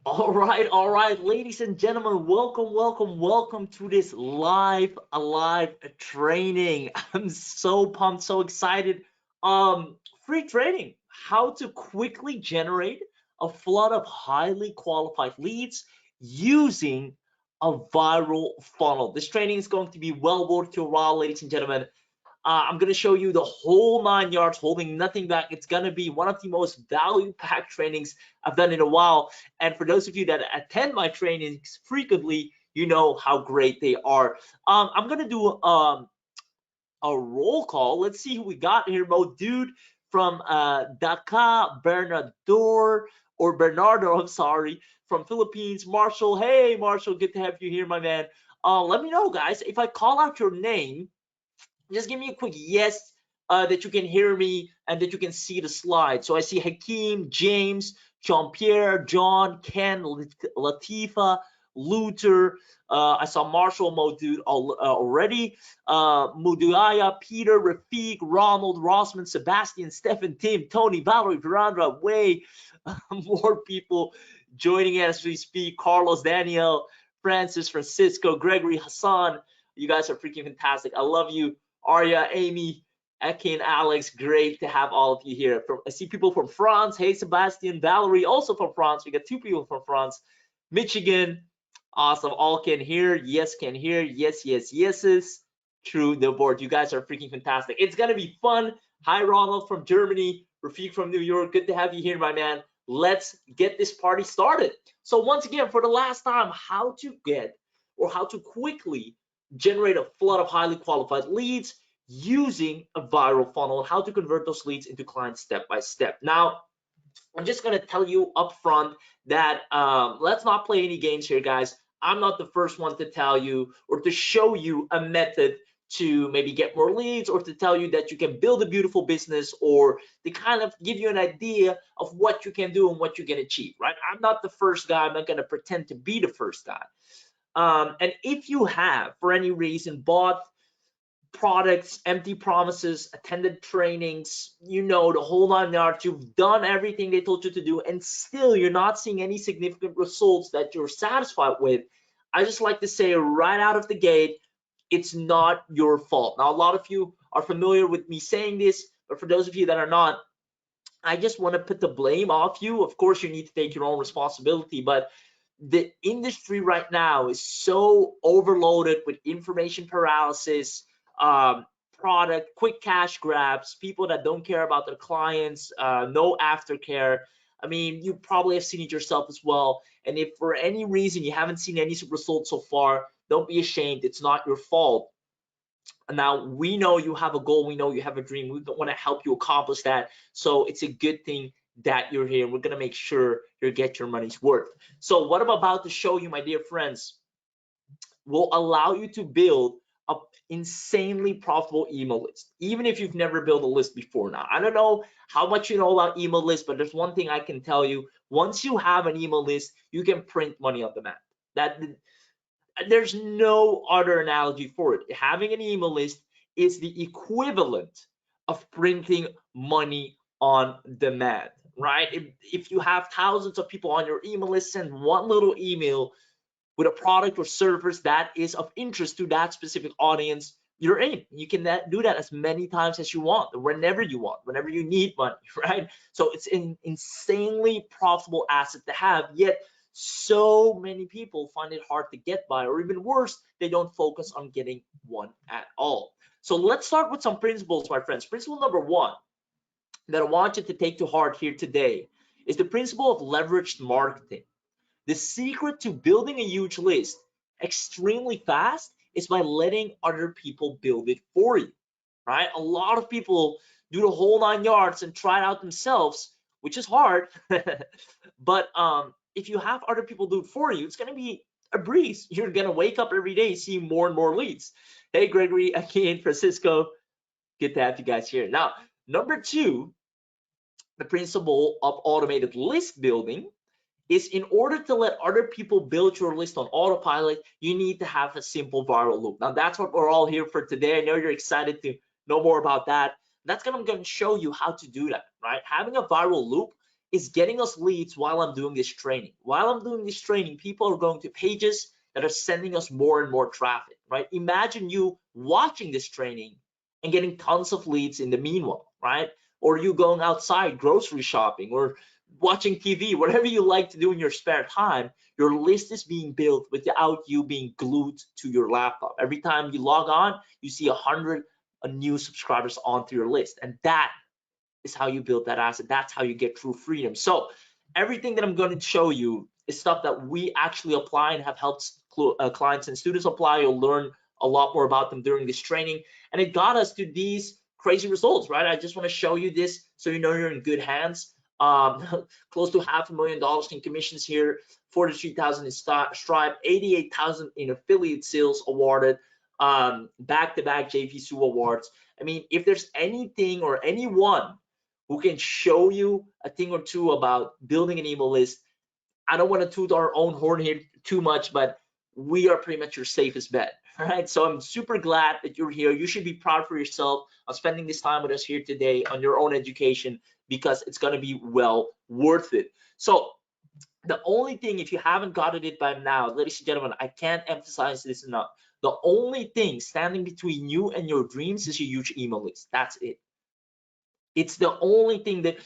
All right, ladies and gentlemen, welcome to this live training. I'm so pumped, so excited. Free training, how to quickly generate a flood of highly qualified leads using a viral funnel. This training is going to be well worth your while, ladies and gentlemen. I'm going to show you the whole 9 yards, holding nothing back. It's going to be one of the most value-packed trainings I've done in a while. And for those of you that attend my trainings frequently, you know how great they are. I'm going to do a roll call. Let's see who we got here. Mo Dude from Dakar, Bernardo, I'm sorry, from Philippines. Marshall, hey, Marshall, good to have you here, my man. Let me know, guys, if I call out your name, just give me a quick yes that you can hear me and that you can see the slide. So I see Hakeem, James, Jean-Pierre, John, Ken, Latifa, Luther. I saw Marshall Modud already. Muduaya, Peter, Rafiq, Ronald, Rossman, Sebastian, Stephen, Tim, Tony, Valerie, Verandra, Way. More people joining as we speak. Carlos, Daniel, Francis, Francisco, Gregory, Hassan. You guys are freaking fantastic. I love you. Arya, Amy, Ekin, Alex, great to have all of you here. I see people from France. Hey, Sebastian, Valerie, also from France. We got two people from France. Michigan, awesome. All can hear. Yes, can hear. Yes, yes, yeses. True, the board. You guys are freaking fantastic. It's gonna be fun. Hi, Ronald from Germany. Rafiq from New York. Good to have you here, my man. Let's get this party started. So once again, for the last time, how to get or how to quickly generate a flood of highly qualified leads using a viral funnel and how to convert those leads into clients step by step. Now, I'm just going to tell you up front that let's not play any games here, guys. I'm not the first one to tell you or to show you a method to maybe get more leads or to tell you that you can build a beautiful business or to kind of give you an idea of what you can do and what you can achieve, right? I'm not the first guy. I'm not going to pretend to be the first guy. And if you have, for any reason, bought products, empty promises, attended trainings, you know, the whole 9 yards, you've done everything they told you to do, and still you're not seeing any significant results that you're satisfied with, I just like to say right out of the gate, it's not your fault. Now, a lot of you are familiar with me saying this, but for those of you that are not, I just want to put the blame off you. Of course, you need to take your own responsibility, but the industry right now is so overloaded with information paralysis, product, quick cash grabs, people that don't care about their clients, no aftercare. I mean, you probably have seen it yourself as well. And if for any reason you haven't seen any results so far, don't be ashamed. It's not your fault. Now, we know you have a goal, we know you have a dream, we want to help you accomplish that. So it's a good thing that you're here. We're going to make sure you get your money's worth. So what I'm about to show you, my dear friends, will allow you to build an insanely profitable email list, even if you've never built a list before. Now, I don't know how much you know about email lists, but there's one thing I can tell you. Once you have an email list, you can print money on demand. That there's no other analogy for it. Having an email list is the equivalent of printing money on demand, right? If you have thousands of people on your email list, send one little email with a product or service that is of interest to that specific audience, you're in. You can do that as many times as you want, whenever you want, whenever you need money, right? So it's an insanely profitable asset to have, yet so many people find it hard to get by, or even worse, they don't focus on getting one at all. So let's start with some principles, my friends. Principle number one that I want you to take to heart here today is the principle of leveraged marketing. The secret to building a huge list extremely fast is by letting other people build it for you, right? A lot of people do the whole 9 yards and try it out themselves, which is hard. But if you have other people do it for you, it's going to be a breeze. You're going to wake up every day seeing more and more leads. Hey, Gregory, again, Francisco, good to have you guys here. Now, number two, the principle of automated list building is in order to let other people build your list on autopilot, you need to have a simple viral loop. Now, that's what we're all here for today. I know you're excited to know more about that. That's what I'm going to show you how to do that, right? Having a viral loop is getting us leads while I'm doing this training. While I'm doing this training, people are going to pages that are sending us more and more traffic, right? Imagine you watching this training and getting tons of leads in the meanwhile, right? Or you going outside grocery shopping or watching TV, whatever you like to do in your spare time, your list is being built without you being glued to your laptop. Every time you log on, you see 100 new subscribers onto your list, and that is how you build that asset. That's how you get true freedom. So everything that I'm going to show you is stuff that we actually apply and have helped clients and students apply. You'll learn a lot more about them during this training, and it got us to these crazy results, right? I just want to show you this so you know you're in good hands. Close to $500,000 in commissions here, 43,000 in Stripe, 88,000 in affiliate sales awarded, back-to-back JVSU awards. I mean, if there's anything or anyone who can show you a thing or two about building an email list, I don't want to toot our own horn here too much, but we are pretty much your safest bet. All right, so I'm super glad that you're here. You should be proud for yourself of spending this time with us here today on your own education, because it's going to be well worth it. So the only thing, if you haven't gotten it by now, ladies and gentlemen, I can't emphasize this enough. The only thing standing between you and your dreams is a huge email list. That's it. It's the only thing that,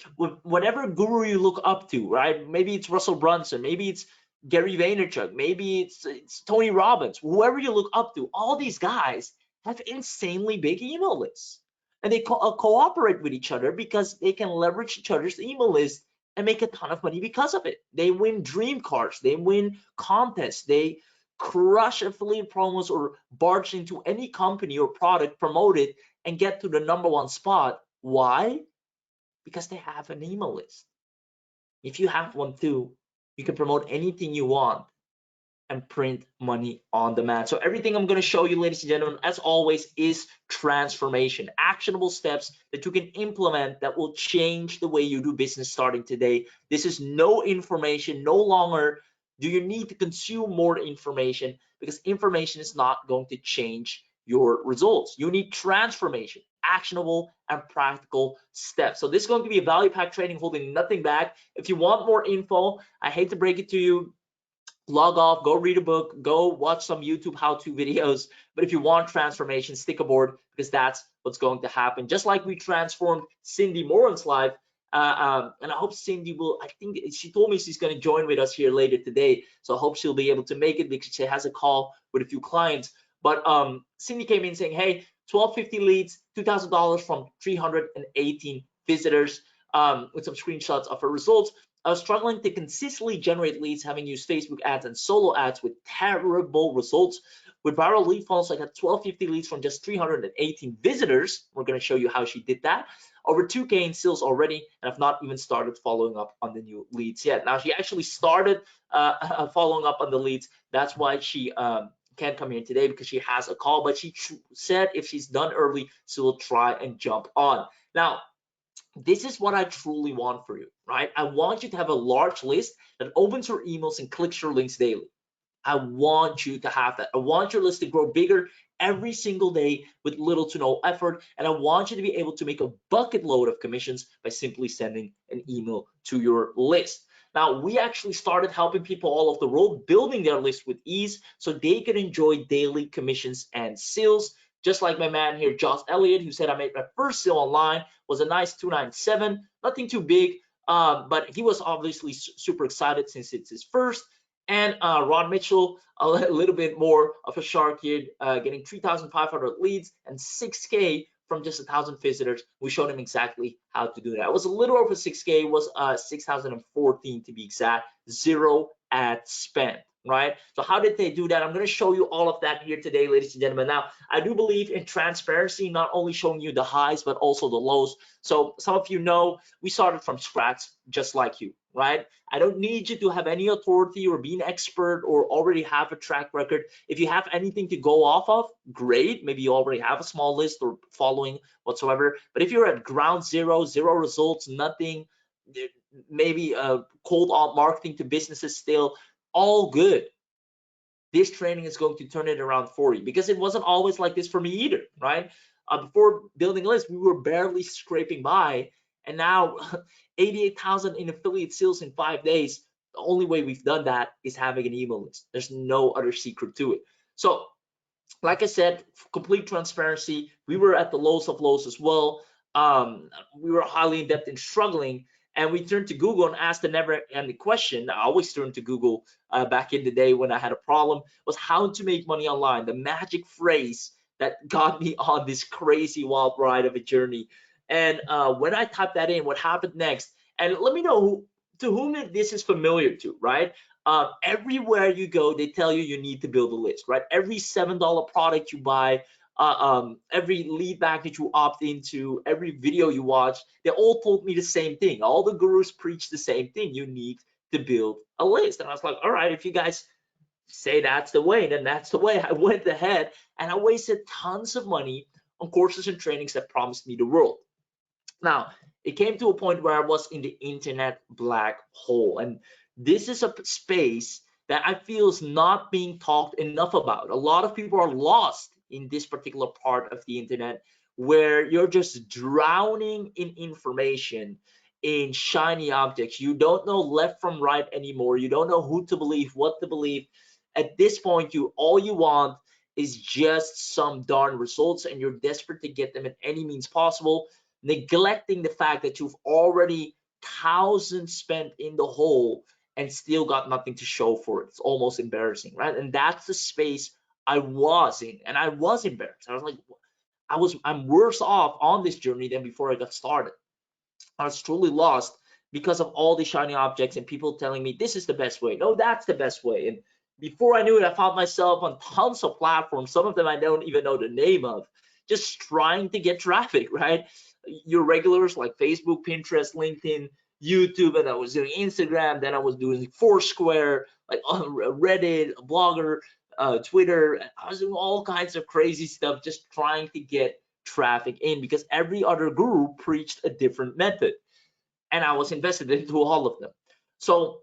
whatever guru you look up to, right? Maybe it's Russell Brunson, maybe it's Gary Vaynerchuk, maybe it's Tony Robbins, whoever you look up to, all these guys have insanely big email lists. And they cooperate with each other because they can leverage each other's email list and make a ton of money because of it. They win dream cars, they win contests, they crush affiliate promos or barge into any company or product, promote it, and get to the #1 spot. Why? Because they have an email list. If you have one too, you can promote anything you want and print money on demand. So everything I'm going to show you, ladies and gentlemen, as always, is transformation, actionable steps that you can implement that will change the way you do business starting today. This is no information. No longer do you need to consume more information, because information is not going to change your results. You need transformation, actionable and practical steps. So this is going to be a value pack training holding nothing back. If you want more info, I hate to break it to you, log off, go read a book, go watch some YouTube how-to videos. But if you want transformation, stick aboard, because that's what's going to happen. Just like we transformed Cindy Moran's life, and I hope Cindy will, I think she told me she's going to join with us here later today. So I hope she'll be able to make it, because she has a call with a few clients. But Cindy came in saying, hey, 1250 leads, $2,000 from 318 visitors, with some screenshots of her results. I was struggling to consistently generate leads, having used Facebook ads and solo ads with terrible results. With ViralLeadFunnels, I got 1250 leads from just 318 visitors. We're going to show you how she did that. Over 2K in sales already, and I've not even started following up on the new leads yet. Now, she actually started following up on the leads. That's why she can't come here today, because she has a call, but she said if she's done early, she will try and jump on. Now, this is what I truly want for you, right? I want you to have a large list that opens your emails and clicks your links daily. I want you to have that. I want your list to grow bigger every single day with little to no effort. And I want you to be able to make a bucket load of commissions by simply sending an email to your list. Now, we actually started helping people all over the world building their list with ease so they can enjoy daily commissions and sales. Just like my man here, Josh Elliott, who said I made my first sale online, was a nice 297, nothing too big, but he was obviously super excited since it's his first. And Ron Mitchell, a little bit more of a shark here, getting 3,500 leads and 6K from just 1,000 visitors. We showed him exactly how to do that. It was a little over 6K, it was 6,014 to be exact, 0 ad spend. Right? So how did they do that? I'm going to show you all of that here today, ladies and gentlemen. Now, I do believe in transparency, not only showing you the highs, but also the lows. So some of you know we started from scratch, just like you, right? I don't need you to have any authority or be an expert or already have a track record. If you have anything to go off of, great. Maybe you already have a small list or following whatsoever. But if you're at ground zero, zero results, nothing, maybe cold marketing to businesses still, all good. This training is going to turn it around for you, because it wasn't always like this for me either, right? Before building a list, we were barely scraping by, and now 88,000 in affiliate sales in 5 days. The only way we've done that is having an email list. There's no other secret to it. So like I said, complete transparency, we were at the lowest of lows as well. We were highly in debt and struggling, and we turned to Google and asked the never-ending question. I always turned to Google back in the day when I had a problem, was how to make money online, the magic phrase that got me on this crazy wild ride of a journey. And when I typed that in, what happened next? And let me know to whom this is familiar to, right? Everywhere you go, they tell you you need to build a list, right? Every $7 product you buy, every lead magnet you opt into, every video you watch, they all told me the same thing. All the gurus preach the same thing. You need to build a list. And I was like, all right, if you guys say that's the way, then that's the way. I went ahead and I wasted tons of money on courses and trainings that promised me the world. Now, it came to a point where I was in the internet black hole, and this is a space that I feel is not being talked enough about. A lot of people are lost in this particular part of the internet where you're just drowning in information, in shiny objects. You don't know left from right anymore. You don't know who to believe, what to believe. At this point, all you want is just some darn results, and you're desperate to get them at any means possible, neglecting the fact that you've already thousands spent in the hole and still got nothing to show for it. It's almost embarrassing, right? And that's the space I was in, and I was embarrassed. I was like, I'm worse off on this journey than before I got started. I was truly lost because of all the shiny objects and people telling me this is the best way. No, that's the best way. And before I knew it, I found myself on tons of platforms, some of them I don't even know the name of, just trying to get traffic, right? Your regulars like Facebook, Pinterest, LinkedIn, YouTube, and I was doing Instagram, then I was doing Foursquare, like on Reddit, Blogger, Twitter. I was doing all kinds of crazy stuff, just trying to get traffic in because every other guru preached a different method, and I was invested into all of them. So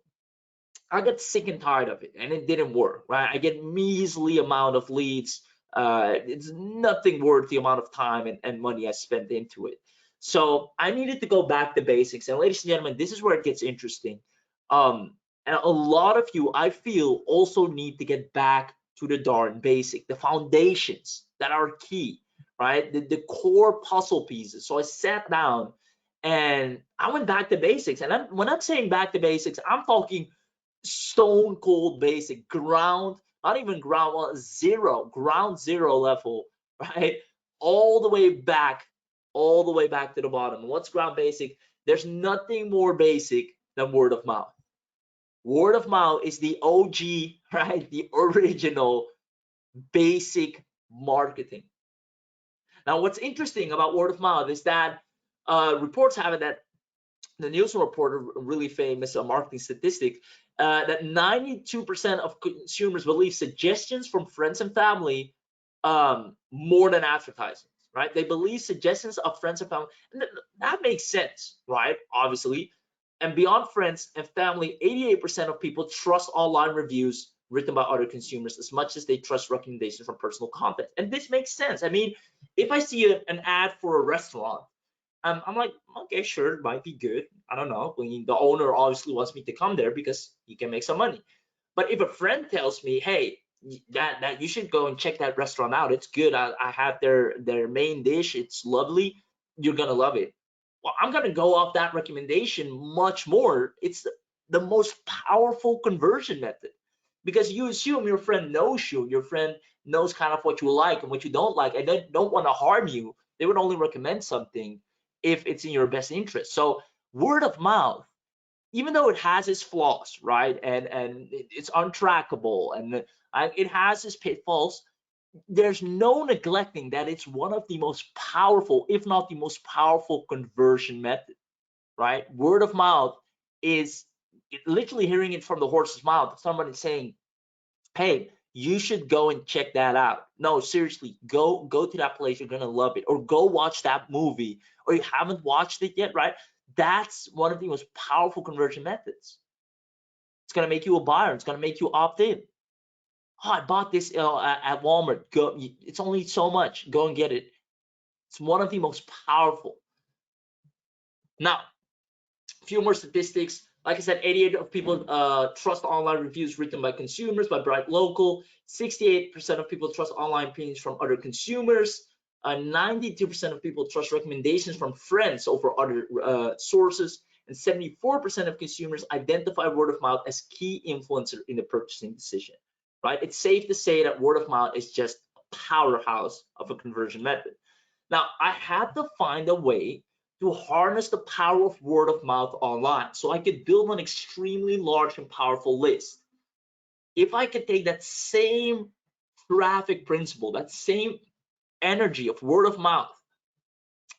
I got sick and tired of it, and it didn't work, right? I get measly amount of leads. It's nothing worth the amount of time and money I spent into it. So I needed to go back to basics. And ladies and gentlemen, this is where it gets interesting. And a lot of you, I feel, also need to get back to the darn basic, the foundations that are key, right? The core puzzle pieces. So I sat down and I went back to basics. And when I'm saying back to basics, I'm talking stone cold basic, ground, not even ground ground zero level, right? All the way back, all the way back to the bottom. What's ground basic? There's nothing more basic than word of mouth. Word of mouth is the OG, right? The original basic marketing. Now, what's interesting about word of mouth is that reports have it that the Nielsen report, a really famous marketing statistic, that 92% of consumers believe suggestions from friends and family more than advertising, right? They believe suggestions of friends and family, and that makes sense, right? Obviously. And beyond friends and family, 88% of people trust online reviews written by other consumers as much as they trust recommendations from personal content. And this makes sense. I mean, if I see an ad for a restaurant, I'm like, okay, sure, it might be good. I don't know. I mean, the owner obviously wants me to come there because he can make some money. But if a friend tells me, hey, that you should go and check that restaurant out, it's good. I had their main dish, it's lovely. You're gonna love it. Well, I'm gonna go off that recommendation much more. It's the most powerful conversion method because you assume your friend knows you, your friend knows kind of what you like and what you don't like, and they don't want to harm you. They would only recommend something if it's in your best interest. So word of mouth, even though it has its flaws, right, and it's untrackable and it has its pitfalls, there's no neglecting that it's one of the most powerful, if not the most powerful conversion method, right? Word of mouth is literally hearing it from the horse's mouth. Somebody saying, hey, you should go and check that out. No, seriously, go to that place. You're gonna love it. Or go watch that movie. Or you haven't watched it yet, right? That's one of the most powerful conversion methods. It's gonna make you a buyer. It's gonna make you opt in. Oh, I bought this at Walmart. Go. It's only so much. Go and get it. It's one of the most powerful. Now, a few more statistics. Like I said, 88% of people trust online reviews written by consumers by Bright Local. 68% of people trust online opinions from other consumers. 92% of people trust recommendations from friends over other sources. And 74% of consumers identify word of mouth as key influencer in the purchasing decision. Right? It's safe to say that word of mouth is just a powerhouse of a conversion method. Now, I had to find a way to harness the power of word of mouth online so I could build an extremely large and powerful list. If I could take that same traffic principle, that same energy of word of mouth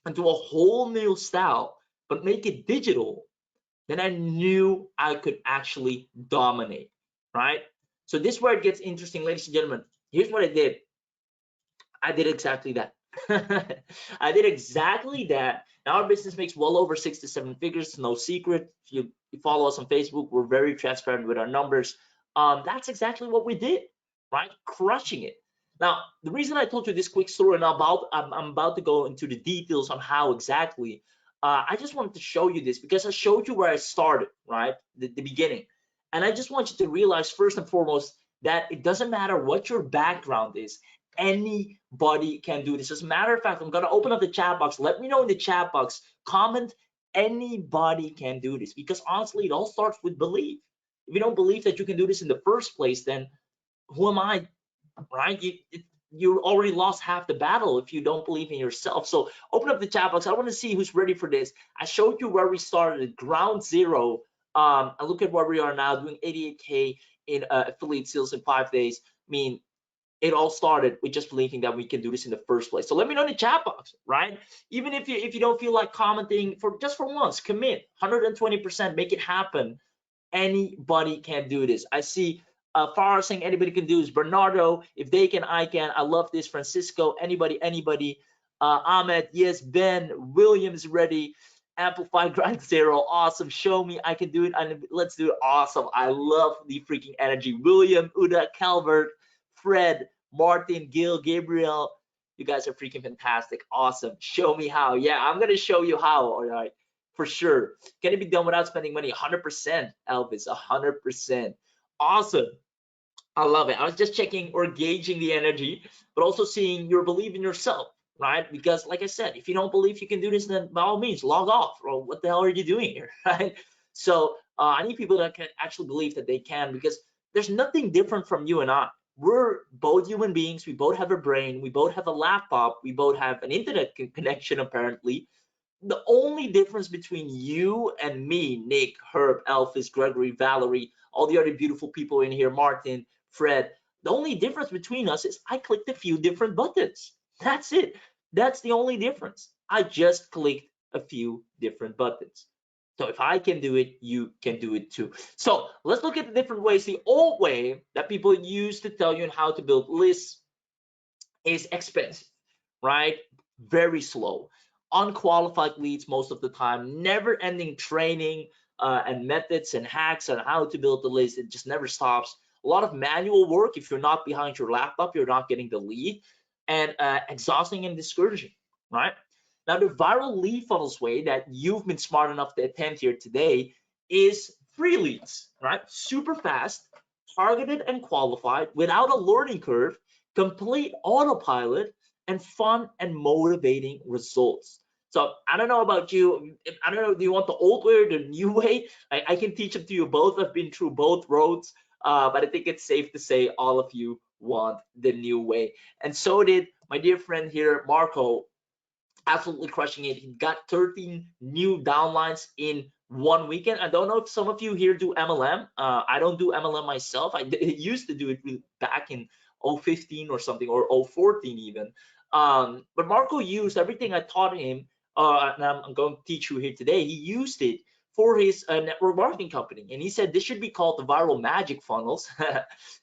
into a whole new style, but make it digital, then I knew I could actually dominate, right? So this is where it gets interesting, ladies and gentlemen. Here's what I did. I did exactly that. I did exactly that. Now our business makes well over 6 to 7 figures. No secret. If you follow us on Facebook, we're very transparent with our numbers. That's exactly what we did, right? Crushing it. Now, the reason I told you this quick story, and I'm about to go into the details on how exactly. I just wanted to show you this because I showed you where I started, right? The beginning. And I just want you to realize first and foremost that it doesn't matter what your background is. Anybody can do this. As a matter of fact, I'm going to open up the chat box. Let me know in the chat box. Comment, anybody can do this, because honestly, it all starts with belief. If you don't believe that you can do this in the first place, then who am I, right? You already lost half the battle if you don't believe in yourself. So open up the chat box. I want to see who's ready for this. I showed you where we started at ground zero. And look at where we are now, doing 88K in affiliate sales in 5 days. I mean, it all started with just believing that we can do this in the first place. So let me know in the chat box, right? Even if you don't feel like commenting, for once, commit 120%, make it happen. Anybody can do this. I see Farah saying anybody can do this. Bernardo, if they can, I can. I love this. Francisco, anybody. Ahmed, yes. Ben, Williams, ready. Amplify grind zero, awesome. Show me I can do it. And let's do it. Awesome. I love the freaking energy. William, Uda, Calvert, Fred, Martin, Gil, Gabriel, you guys are freaking fantastic. Awesome. Show me how. Yeah, I'm gonna show you how. All right, for sure. Can it be done without spending money? 100%, Elvis. 100%. Awesome. I love it. I was just checking or gauging the energy, but also seeing your belief in yourself, right? Because like I said, if you don't believe you can do this, then by all means, log off. Or what the hell are you doing here, right? So I need people that can actually believe that they can, because there's nothing different from you and I. We're both human beings. We both have a brain. We both have a laptop. We both have an internet connection, apparently. The only difference between you and me, Nick, Herb, Elvis, Gregory, Valerie, all the other beautiful people in here, Martin, Fred, the only difference between us is I clicked a few different buttons. That's it. That's the only difference. I just clicked a few different buttons. So if I can do it, you can do it too. So let's look at the different ways. The old way that people use to tell you how to build lists is expensive, right? Very slow. Unqualified leads most of the time, never ending training and methods and hacks on how to build the list. It just never stops. A lot of manual work. If you're not behind your laptop, you're not getting the lead, and exhausting and discouraging, right? Now, the viral lead funnels way that you've been smart enough to attend here today is free leads, right? Super fast, targeted and qualified, without a learning curve, complete autopilot, and fun and motivating results. So I don't know about you. I don't know, do you want the old way or the new way? I can teach them to you both. I've been through both roads, but I think it's safe to say all of you want the new way. And so did my dear friend here, Marco, absolutely crushing it. He got 13 new downlines in 1 weekend. I don't know if some of you here do MLM. I don't do MLM myself. I used to do it back in 015 or something, or 014 even. But Marco used everything I taught him, and I'm going to teach you here today. He used it for his network marketing company, and he said this should be called the viral magic funnels.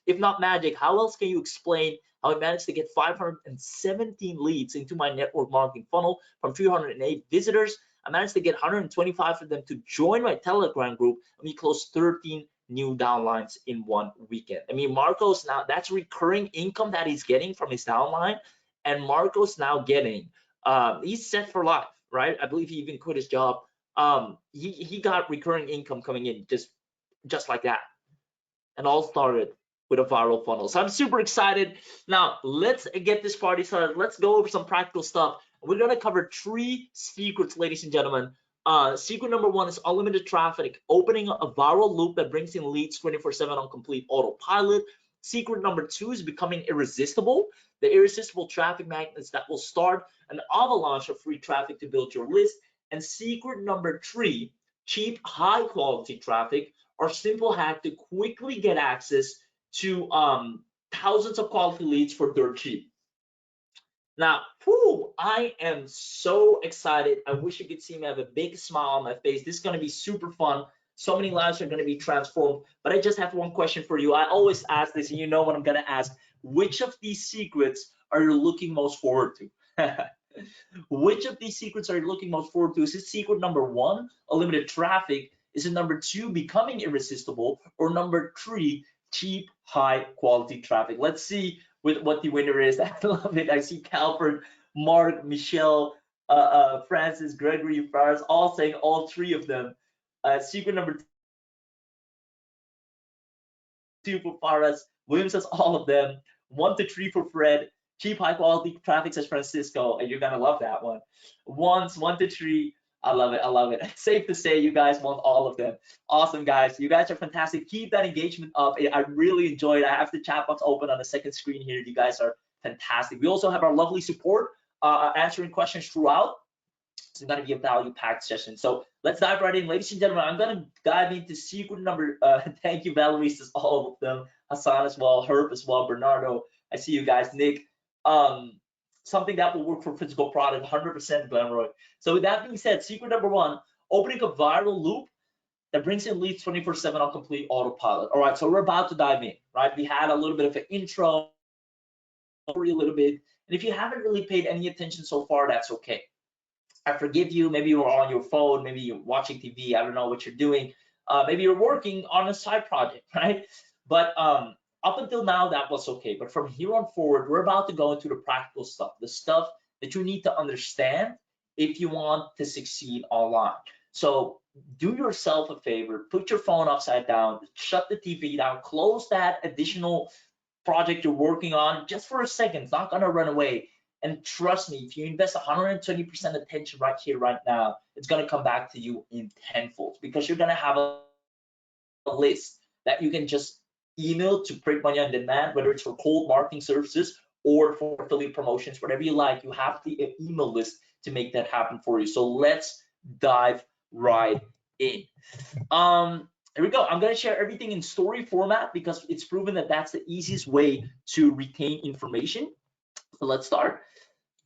If not magic, how else can you explain how I managed to get 517 leads into my network marketing funnel from 308 visitors? I managed to get 125 of them to join my Telegram group, and we closed 13 new downlines in 1 weekend. I mean, Marco's now, that's recurring income that he's getting from his downline, and Marco's now getting, he's set for life, right? I believe he even quit his job he got recurring income coming in just like that, and all started with a viral funnel. So I'm super excited. Now let's get this party started. Let's go over some practical stuff. We're gonna cover 3 secrets, ladies and gentlemen. Secret number 1 is unlimited traffic, opening a viral loop that brings in leads 24/7 on complete autopilot. Secret number 2 is becoming irresistible, the irresistible traffic magnets that will start an avalanche of free traffic to build your list. And secret number 3, cheap, high quality traffic, or simple hack to quickly get access to thousands of quality leads for dirt cheap. Now, whew, I am so excited. I wish you could see me. I have a big smile on my face. This is going to be super fun. So many lives are going to be transformed. But I just have one question for you. I always ask this, and you know what I'm going to ask. Which of these secrets are you looking most forward to? Which of these secrets are you looking most forward to? Is it secret number 1, unlimited traffic? Is it number 2, becoming irresistible? Or number 3, cheap, high quality traffic? Let's see what the winner is. I love it. I see Calvert, Mark, Michelle, Francis, Gregory, Faris, all saying all 3 of them. Secret number 2 for Faris. William says all of them. 1 to 3 for Fred. Cheap, high quality traffic says Francisco, and you're gonna love that one. 1 to 3. I love it. I love it. Safe to say you guys want all of them. Awesome, guys. You guys are fantastic. Keep that engagement up. I really enjoyed it. I have the chat box open on the second screen here. You guys are fantastic. We also have our lovely support answering questions throughout. It's going to be a value-packed session. So let's dive right in. Ladies and gentlemen, I'm going to dive into secret number, thank you, Valerie, says all of them. Hassan as well, Herb as well, Bernardo. I see you guys, Nick. Something that will work for physical product, 100% Glenroy. So with that being said, secret number 1, opening a viral loop that brings in leads 24/7 on complete autopilot. All right, so we're about to dive in, right? We had a little bit of an intro, a little bit, and if you haven't really paid any attention so far, that's okay. I forgive you. Maybe you're on your phone, maybe you're watching TV. I don't know what you're doing. Maybe you're working on a side project, right? But up until now, that was okay. But from here on forward, we're about to go into the practical stuff, the stuff that you need to understand if you want to succeed online. So do yourself a favor, put your phone upside down, shut the TV down, close that additional project you're working on just for a second. It's not gonna run away. And trust me, if you invest 120% attention right here, right now, it's gonna come back to you in tenfold, because you're gonna have a list that you can just email to Print Money on Demand, whether it's for cold marketing services or for affiliate promotions, whatever you like. You have the email list to make that happen for you. So let's dive right in. Here we go. I'm going to share everything in story format because it's proven that that's the easiest way to retain information. So let's start.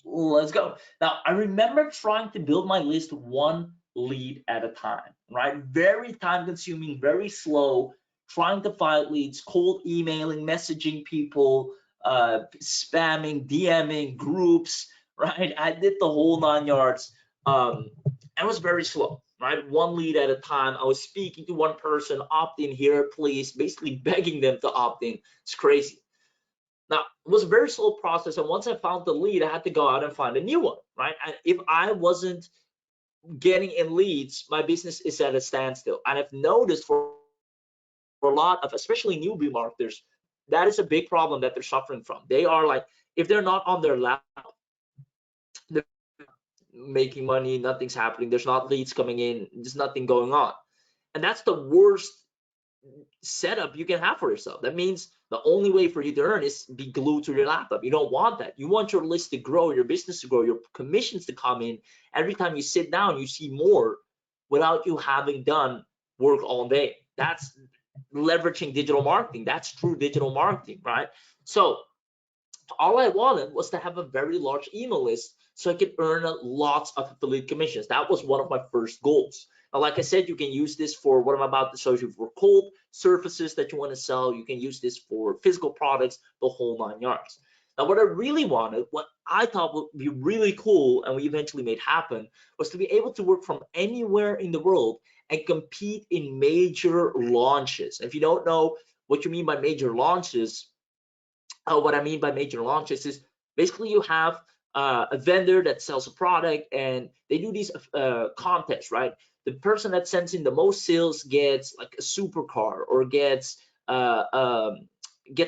Let's go. Now, I remember trying to build my list 1 lead at a time, right? Very time consuming, very slow, trying to find leads, cold emailing, messaging people, spamming, DMing, groups, right? I did the whole 9 yards. It was very slow, right? 1 lead at a time. I was speaking to one person, opt in here, please, basically begging them to opt in. It's crazy. Now, it was a very slow process, and once I found the lead, I had to go out and find a new one, right? And if I wasn't getting in leads, my business is at a standstill. And I've noticed for a lot of, especially newbie marketers, that is a big problem that they're suffering from. They are like, if they're not on their laptop, they're making money, nothing's happening, there's not leads coming in, there's nothing going on. And that's the worst setup you can have for yourself. That means the only way for you to earn is be glued to your laptop. You don't want that. You want your list to grow, your business to grow, your commissions to come in. Every time you sit down, you see more without you having done work all day. That's leveraging digital marketing. That's true digital marketing, right? So all I wanted was to have a very large email list so I could earn lots of affiliate commissions. That was one of my first goals. Now, like I said, you can use this for what I'm about to show you, for cold surfaces that you want to sell. You can use this for physical products, the whole 9 yards. Now, what I really wanted, what I thought would be really cool, and we eventually made happen, was to be able to work from anywhere in the world and compete in major launches. If you don't know what you mean by major launches, what I mean by major launches is basically you have a vendor that sells a product and they do these contests, right? the person that sends in the most sales gets like a supercar, or gets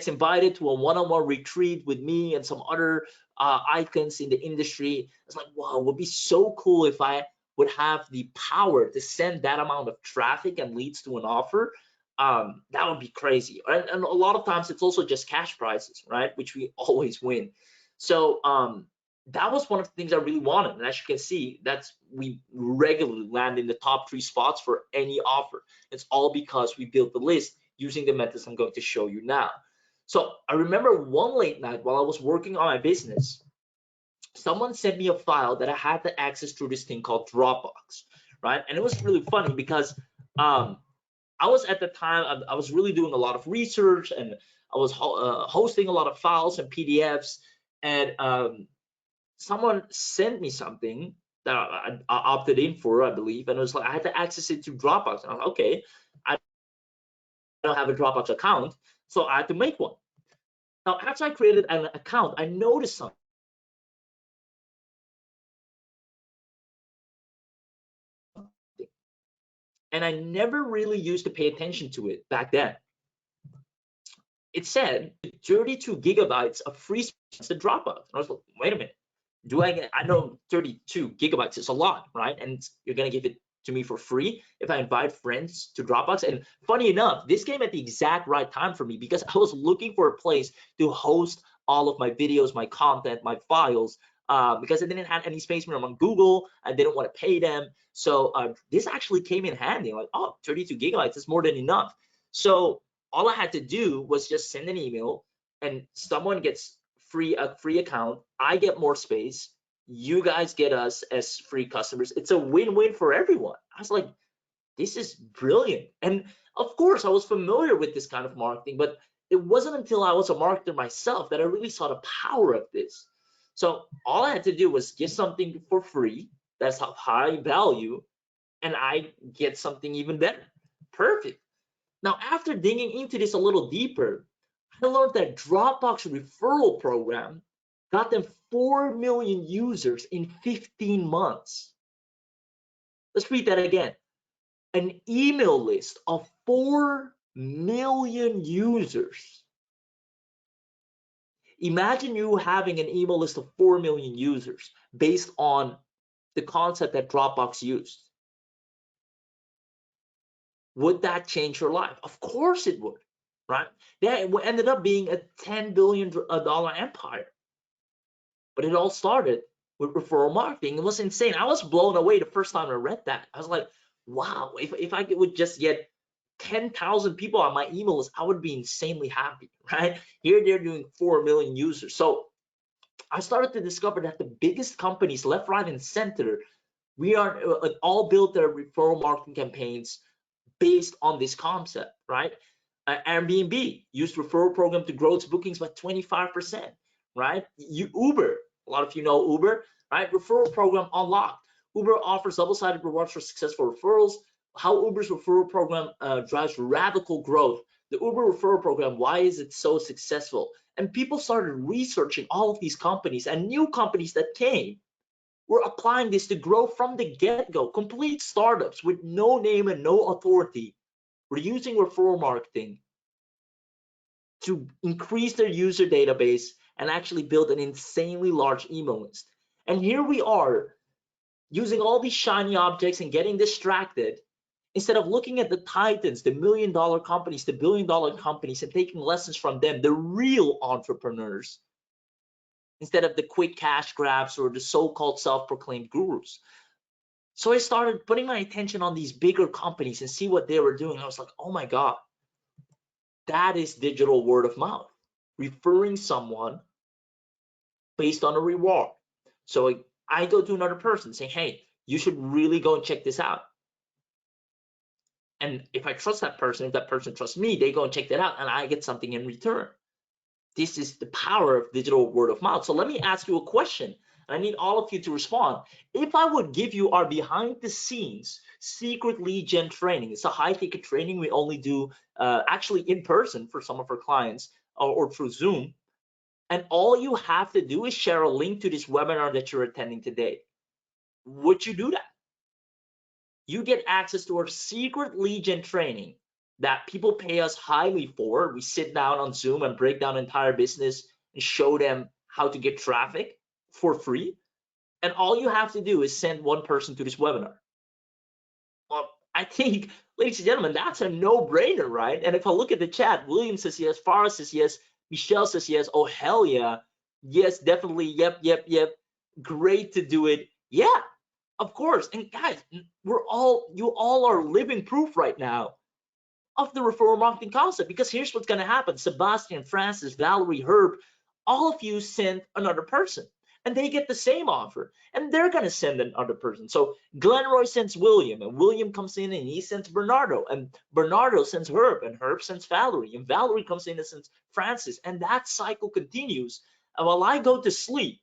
invited to a one-on-one retreat with me and some other icons in the industry. It's like, wow, it would be so cool if I would have the power to send that amount of traffic and leads to an offer. That would be crazy. And a lot of times it's also just cash prizes, right? Which we always win. So that was one of the things I really wanted. And as you can see, we regularly land in the top 3 spots for any offer. It's all because we built the list using the methods I'm going to show you now. So I remember one late night while I was working on my business, someone sent me a file that I had to access through this thing called Dropbox, right? And it was really funny because I was at the time, I was really doing a lot of research, and I was hosting a lot of files and PDFs, and someone sent me something that I opted in for, I believe, and it was like I had to access it through Dropbox. And I was like, okay, I don't have a Dropbox account, so I had to make one. Now, after I created an account, I noticed something. And I never really used to pay attention to it back then. It said 32 gigabytes of free space to Dropbox. And I was like, wait a minute. I know 32 gigabytes is a lot, right? And you're gonna give it to me for free if I invite friends to Dropbox. And funny enough, this came at the exact right time for me, because I was looking for a place to host all of my videos, my content, my files, because I didn't have any space when I'm on Google. I didn't want to pay them. So this actually came in handy. Like, oh, 32 gigabytes is more than enough. So all I had to do was just send an email, and someone gets a free account. I get more space. You guys get us as free customers. It's a win-win for everyone. I was like, this is brilliant. And of course, I was familiar with this kind of marketing, but it wasn't until I was a marketer myself that I really saw the power of this. So all I had to do was give something for free that's of high value, and I get something even better. Perfect. Now, after digging into this a little deeper, I learned that Dropbox referral program got them 4 million users in 15 months. Let's read that again. An email list of 4 million users. Imagine you having an email list of 4 million users based on the concept that Dropbox used. Would that change your life? Of course it would, right? That ended up being a $10 billion empire. But it all started with referral marketing. It was insane. I was blown away the first time I read that. I was like, wow, if I would just get 10,000 people on my email list, I would be insanely happy, right? Here they're doing 4 million users. So I started to discover that the biggest companies left, right, and center, we are all built their referral marketing campaigns based on this concept, right? Airbnb used referral program to grow its bookings by 25%, right? Uber, a lot of you know Uber, right? Referral program unlocked. Uber offers double-sided rewards for successful referrals. How Uber's referral program drives radical growth. The Uber referral program, why is it so successful? And people started researching all of these companies, and new companies that came were applying this to grow from the get-go. Complete startups with no name and no authority were using referral marketing to increase their user database and actually build an insanely large email list. And here we are using all these shiny objects and getting distracted instead of looking at the titans, the million-dollar companies, the billion-dollar companies, and taking lessons from them, the real entrepreneurs, instead of the quick cash grabs or the so-called self-proclaimed gurus. So I started putting my attention on these bigger companies and see what they were doing. I was like, oh my God, that is digital word of mouth, referring someone based on a reward. So I go to another person saying, hey, you should really go and check this out. And if I trust that person, if that person trusts me, they go and check that out and I get something in return. This is the power of digital word of mouth. So let me ask you a question. I need all of you to respond. If I would give you our behind the scenes secret lead gen training, it's a high ticket training we only do actually in person for some of our clients or through Zoom. And all you have to do is share a link to this webinar that you're attending today. Would you do that? you get access to our secret lead gen training that people pay us highly for. We sit down on Zoom and break down entire business and show them how to get traffic for free. And all you have to do is send one person to this webinar. Well, I think, ladies and gentlemen, that's a no-brainer, right? And if I look at the chat, William says yes, Farah says yes, Michelle says yes, oh hell yeah, yes, definitely, yep, yep, yep, great to do it. Yeah, of course. And guys, you all are living proof right now of the referral marketing concept, because here's what's going to happen. Sebastian, Francis, Valerie, Herb, all of you send another person and they get the same offer and they're going to send another person. So Glenroy sends William and William comes in and he sends Bernardo and Bernardo sends Herb and Herb sends Valerie and Valerie comes in and sends Francis, and that cycle continues. And while I go to sleep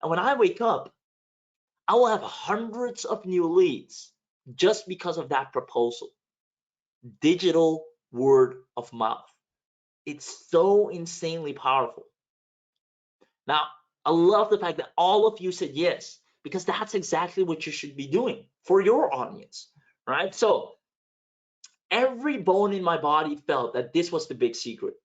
and when I wake up, I will have hundreds of new leads just because of that proposal. Digital word of mouth. It's so insanely powerful. Now, I love the fact that all of you said yes, because that's exactly what you should be doing for your audience, right? So every bone in my body felt that this was the big secret.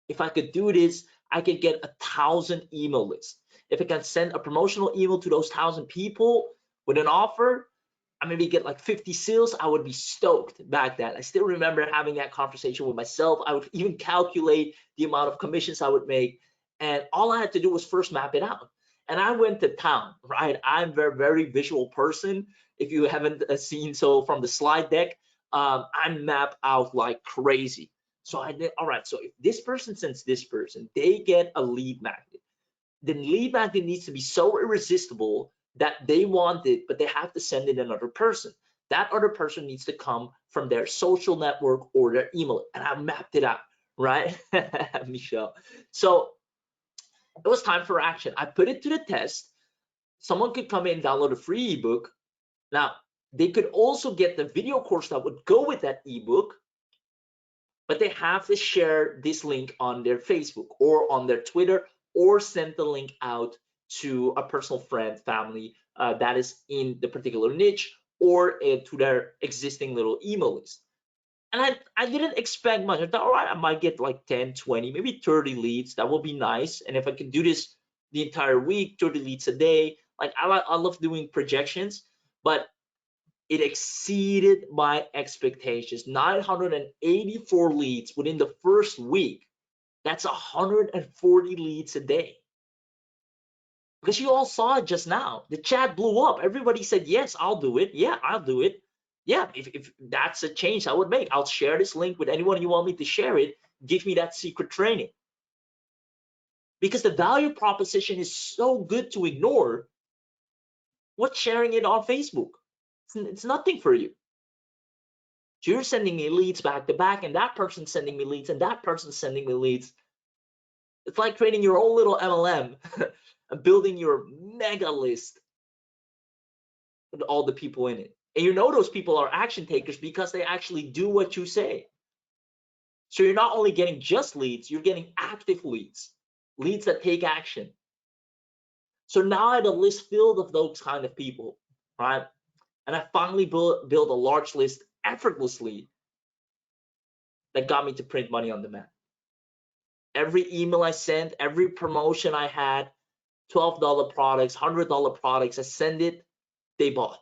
If I could do this, I could get 1,000 email lists. If I can send a promotional email to those 1,000 people with an offer, I maybe get like 50 sales, I would be stoked back then. I still remember having that conversation with myself. I would even calculate the amount of commissions I would make. And all I had to do was first map it out. And I went to town, right? I'm a very, very visual person. If you haven't seen, so from the slide deck, I map out like crazy. So I did, all right, so if this person sends this person, they get a lead magnet. The lead magnet needs to be so irresistible that they want it, but they have to send it another person. That other person needs to come from their social network or their email. And I mapped it out, right? Michelle. So it was time for action. I put it to the test. Someone could come in and download a free ebook. Now, they could also get the video course that would go with that ebook, but they have to share this link on their Facebook or on their Twitter, or send the link out to a personal friend, family that is in the particular niche, or to their existing little email list. And I didn't expect much. I thought, all right, I might get like 10, 20, maybe 30 leads. That will be nice. And if I can do this the entire week, 30 leads a day, like I love doing projections, but it exceeded my expectations. 984 leads within the first week. That's 140 leads a day. Because you all saw it just now. The chat blew up. Everybody said, yes, I'll do it. Yeah, I'll do it. Yeah, if that's a change I would make, I'll share this link with anyone you want me to share it. Give me that secret training. Because the value proposition is so good to ignore. What's sharing it on Facebook? It's nothing for you. So you're sending me leads back to back, and that person's sending me leads, and that person's sending me leads. It's like creating your own little MLM and building your mega list with all the people in it. And you know those people are action takers because they actually do what you say. So you're not only getting just leads, you're getting active leads, leads that take action. So now I had a list filled of those kind of people, right? And I finally built a large list effortlessly that got me to print money on demand. Every email I sent, every promotion I had, $12 products, $100 products, I send it, they bought.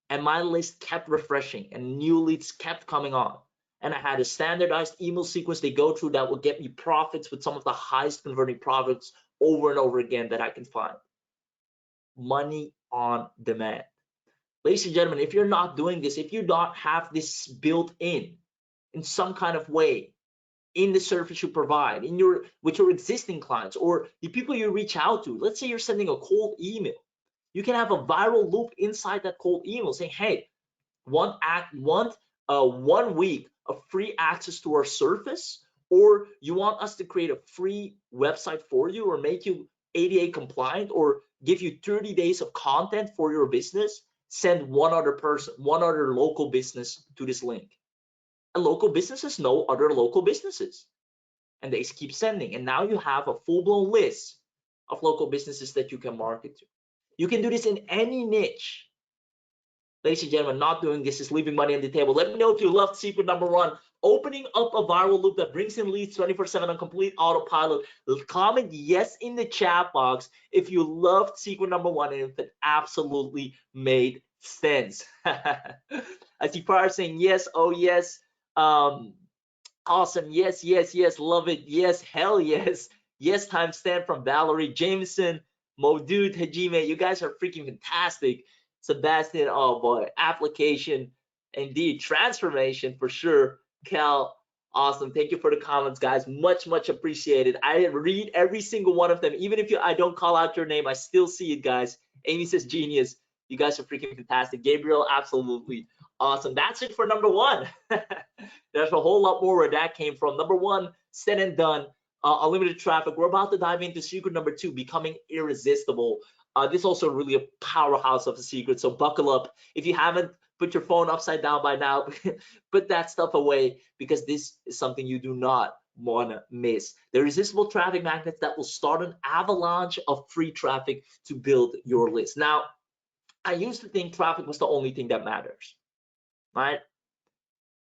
And my list kept refreshing and new leads kept coming on. And I had a standardized email sequence they go through that will get me profits with some of the highest converting products over and over again that I can find. Money on demand. Ladies and gentlemen, if you're not doing this, if you don't have this built in some kind of way, in the service you provide, with your existing clients or the people you reach out to, let's say you're sending a cold email, you can have a viral loop inside that cold email saying, hey, want 1 week of free access to our service, or you want us to create a free website for you, or make you ADA compliant, or give you 30 days of content for your business, send one other local business to this link. And local businesses know other local businesses, and they keep sending. And now you have a full-blown list of local businesses that you can market to. You can do this in any niche. Ladies and gentlemen, not doing this is leaving money on the table. Let me know if you loved secret number 1, opening up a viral loop that brings in leads 24/7 on complete autopilot. Comment yes in the chat box if you loved secret number 1 and if it absolutely made sense. I see Fire saying yes, oh yes, awesome, yes, yes, yes, love it, yes, hell yes, yes, timestamp from Valerie, Jameson, Modude, Hajime, you guys are freaking fantastic. Sebastian, oh boy, application, indeed, transformation for sure. Cal, awesome, thank you for the comments, guys, much, much appreciated. I read every single one of them, even if I don't call out your name, I still see it, guys. Amy says genius. You guys are freaking fantastic. Gabriel, absolutely awesome. That's it for number 1. There's a whole lot more where that came from. Number 1, said and done. Unlimited traffic. We're about to dive into secret number 2, becoming irresistible. This is also really a powerhouse of a secret, so buckle up. If you haven't put your phone upside down by now, put that stuff away, because this is something you do not want to miss. The irresistible traffic magnets that will start an avalanche of free traffic to build your list. Now, I used to think traffic was the only thing that matters, right?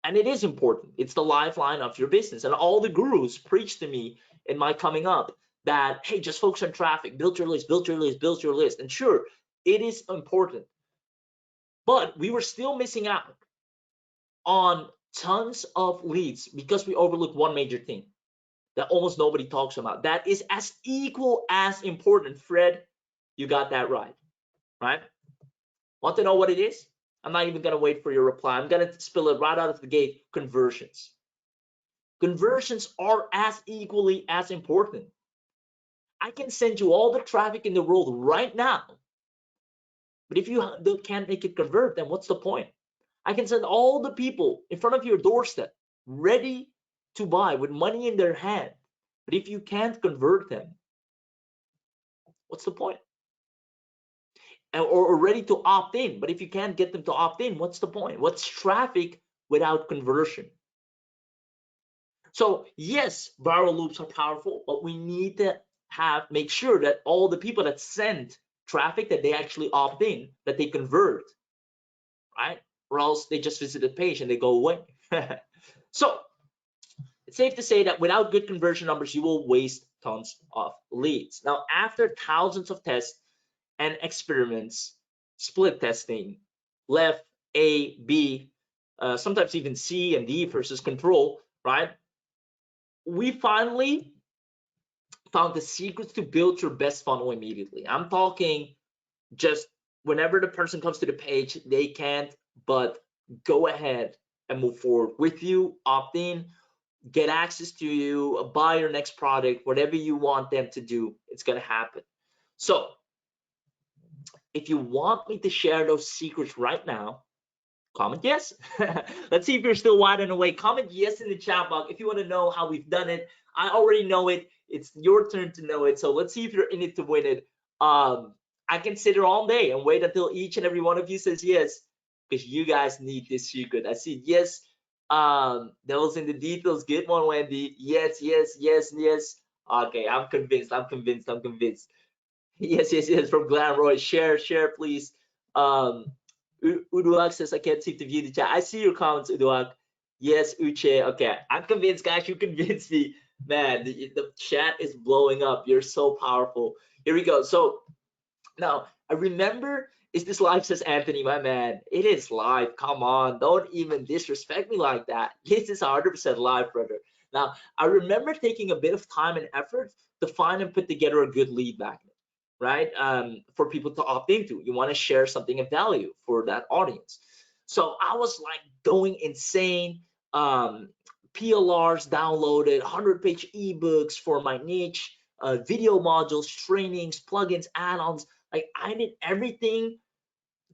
And it is important. It's the lifeline of your business. And all the gurus preach to me in my coming up that, hey, just focus on traffic, build your list, build your list, build your list. And sure, it is important. But we were still missing out on tons of leads because we overlooked one major thing that almost nobody talks about. That is as equal as important. Fred, you got that right, right? Want to know what it is? I'm not even gonna wait for your reply. I'm gonna spill it right out of the gate. Conversions. Conversions are as equally as important. I can send you all the traffic in the world right now, but if you can't make it convert, then what's the point? I can send all the people in front of your doorstep ready to buy with money in their hand, but if you can't convert them, what's the point? Or ready to opt in, but if you can't get them to opt in, what's the point? What's traffic without conversion? So yes, viral loops are powerful, but we need to make sure that all the people that send traffic, that they actually opt in, that they convert, right? Or else they just visit the page and they go away. So it's safe to say that without good conversion numbers, you will waste tons of leads. Now, after thousands of tests and experiments, split testing, left, A, B, sometimes even C and D versus control, right? We finally found the secrets to build your best funnel immediately. I'm talking just whenever the person comes to the page, they can't but go ahead and move forward with you, opt in, get access to you, buy your next product, whatever you want them to do, it's gonna happen. So if you want me to share those secrets right now, comment yes. Let's see if you're still wide and awake. Comment yes in the chat box if you want to know how we've done it. I already know it. It's your turn to know it. So let's see if you're in it to win it. I can sit here all day and wait until each and every one of you says yes, because you guys need this secret. I see yes. Devil's in the details. Good one, Wendy. Yes, yes, yes, yes. Okay, I'm convinced. I'm convinced. I'm convinced. Yes, yes, yes. From Glamroy. Share, please. Uduak says, I can't seem to view the chat. I see your comments, Uduak. Yes, Uche. Okay, I'm convinced, guys. You convinced me. Man, the chat is blowing up. You're so powerful. Here we go. So now, I remember, is this live, says Anthony, my man. It is live. Come on. Don't even disrespect me like that. This is 100% live, brother. Now, I remember taking a bit of time and effort to find and put together a good lead magnet, right? For people to opt into. You want to share something of value for that audience. So I was like going insane. PLRs downloaded, 100-page ebooks for my niche, video modules, trainings, plugins, add-ons. Like I did everything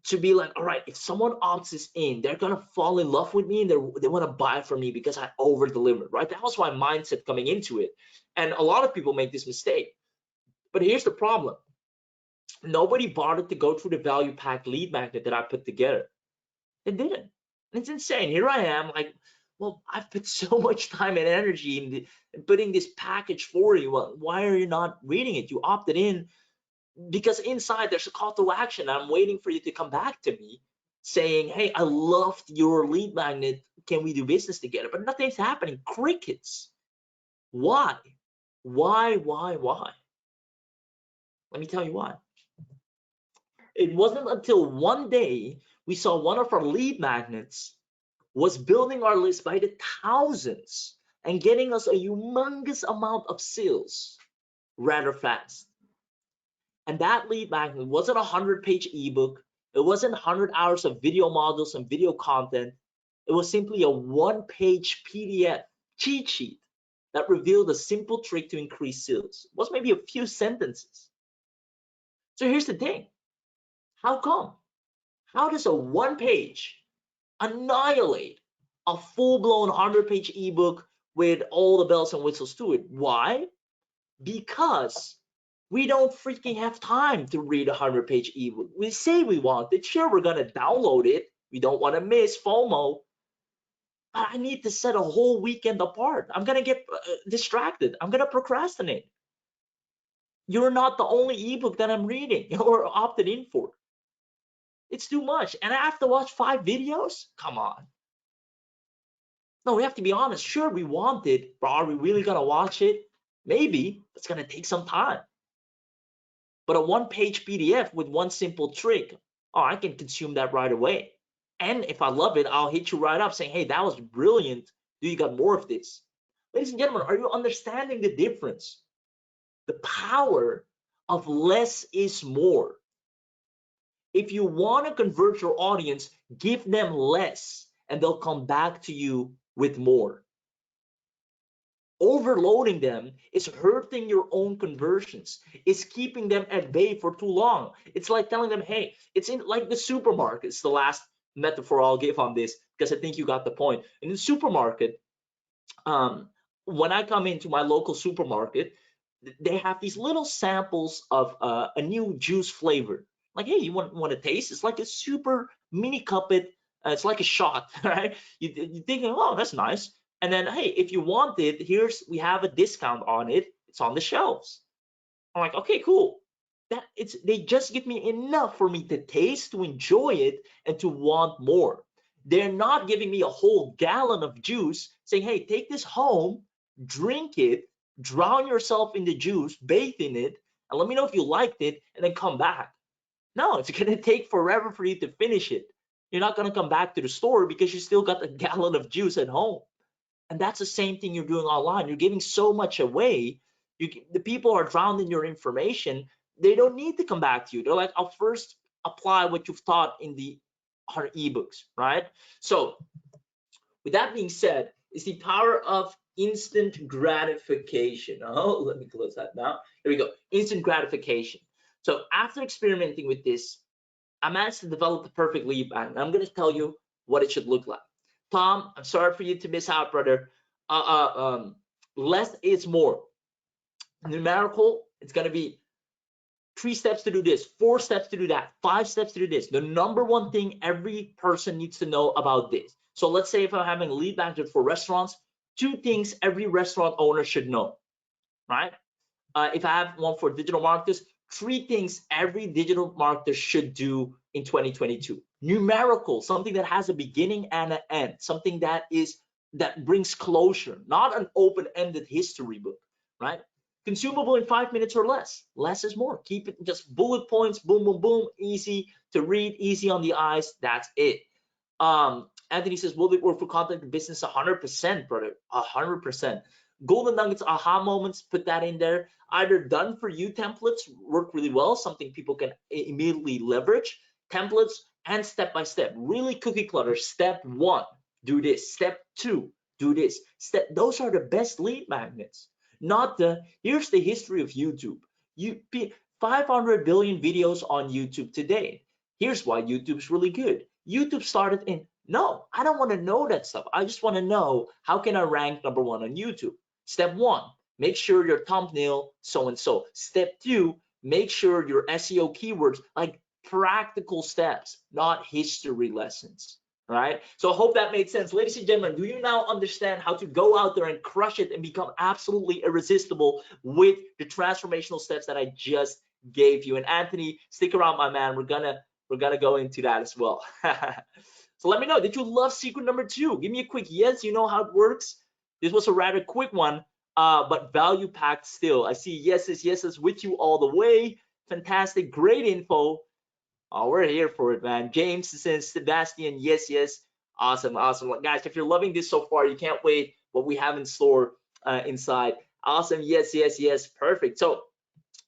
to be like, all right, if someone opts this in, they're gonna fall in love with me and they want to buy from me because I over delivered, right? That was my mindset coming into it. And a lot of people make this mistake. But here's the problem. Nobody bothered to go through the value packed lead magnet that I put together. They didn't. It's insane. Here I am, like, well, I've put so much time and energy in putting this package for you. Well, why are you not reading it? You opted in because inside there's a call to action. I'm waiting for you to come back to me saying, hey, I loved your lead magnet. Can we do business together? But nothing's happening. Crickets. Why? Why? Let me tell you why. It wasn't until one day we saw one of our lead magnets was building our list by the thousands and getting us a humongous amount of sales rather fast. And that lead magnet wasn't a 100-page ebook. It wasn't 100 hours of video modules and video content. It was simply a one-page PDF cheat sheet that revealed a simple trick to increase sales. It was maybe a few sentences. So here's the thing. How come? How does a one-page annihilate a full-blown 100-page ebook with all the bells and whistles to it? Why? Because we don't freaking have time to read a 100-page ebook. We say we want it. Sure, we're going to download it. We don't want to miss FOMO. But I need to set a whole weekend apart. I'm going to get distracted. I'm going to procrastinate. You're not the only ebook that I'm reading or opted in for. It's too much. And I have to watch 5 videos? Come on. No, we have to be honest. Sure, we want it, but are we really going to watch it? Maybe. It's going to take some time. But a one-page PDF with one simple trick, oh, I can consume that right away. And if I love it, I'll hit you right up saying, hey, that was brilliant. Do you got more of this? Ladies and gentlemen, are you understanding the difference? The power of less is more. If you want to convert your audience, give them less and they'll come back to you with more. Overloading them is hurting your own conversions. It's keeping them at bay for too long. It's like telling them, hey, it's in like the supermarket. It's the last metaphor I'll give on this because I think you got the point. In the supermarket, when I come into my local supermarket, they have these little samples of a new juice flavor. Like, hey, you want to taste? It's like a super mini cuppa. It's like a shot, right? You're thinking, oh, that's nice. And then, hey, if you want it, we have a discount on it. It's on the shelves. I'm like, okay, cool. They just give me enough for me to taste, to enjoy it, and to want more. They're not giving me a whole gallon of juice saying, hey, take this home, drink it, drown yourself in the juice, bathe in it, and let me know if you liked it, and then come back. No, it's going to take forever for you to finish it. You're not going to come back to the store because you still got a gallon of juice at home. And that's the same thing you're doing online. You're giving so much away. The people are drowned in your information. They don't need to come back to you. They're like, I'll first apply what you've taught in the ebooks, right? So with that being said, it's the power of instant gratification. Oh, let me close that now. Here we go. Instant gratification. So after experimenting with this, I managed to develop the perfect lead magnet. I'm going to tell you what it should look like. Tom, I'm sorry for you to miss out, brother. Less is more. Numerical, it's going to be 3 steps to do this, 4 steps to do that, 5 steps to do this. The number one thing every person needs to know about this. So let's say if I'm having a lead magnet for restaurants, 2 things every restaurant owner should know, right? If I have one for digital marketers, 3 things every digital marketer should do in 2022. Numerical, something that has a beginning and an end, something that brings closure, not an open-ended history book, right? Consumable in 5 minutes or less. Less is more. Keep it just bullet points, boom, boom, boom, easy to read, easy on the eyes. That's it. Anthony says, will it work for content business? 100%, brother, 100%. Golden nuggets, aha moments, put that in there. Either done for you templates work really well, something people can immediately leverage. Templates and step-by-step, really cookie clutter. Step 1, do this. Step 2, do this. Those are the best lead magnets. Not here's the history of YouTube. 500 billion videos on YouTube today. Here's why YouTube's really good. YouTube started in, no, I don't want to know that stuff. I just want to know how can I rank number 1 on YouTube. Step 1, make sure your thumbnail so-and-so. Step 2, make sure your SEO keywords, like practical steps, not history lessons, right? So I hope that made sense. Ladies and gentlemen, do you now understand how to go out there and crush it and become absolutely irresistible with the transformational steps that I just gave you? And Anthony, stick around, my man. We're we're gonna go into that as well. So let me know, did you love secret number 2? Give me a quick yes, you know how it works. This was a rather quick one, but value packed still. I see yeses with you all the way. Fantastic, great info. Oh, we're here for it, man. James says, Sebastian, yes. Awesome. Guys, if you're loving this so far, you can't wait what we have in store inside. Awesome, yes. Perfect. So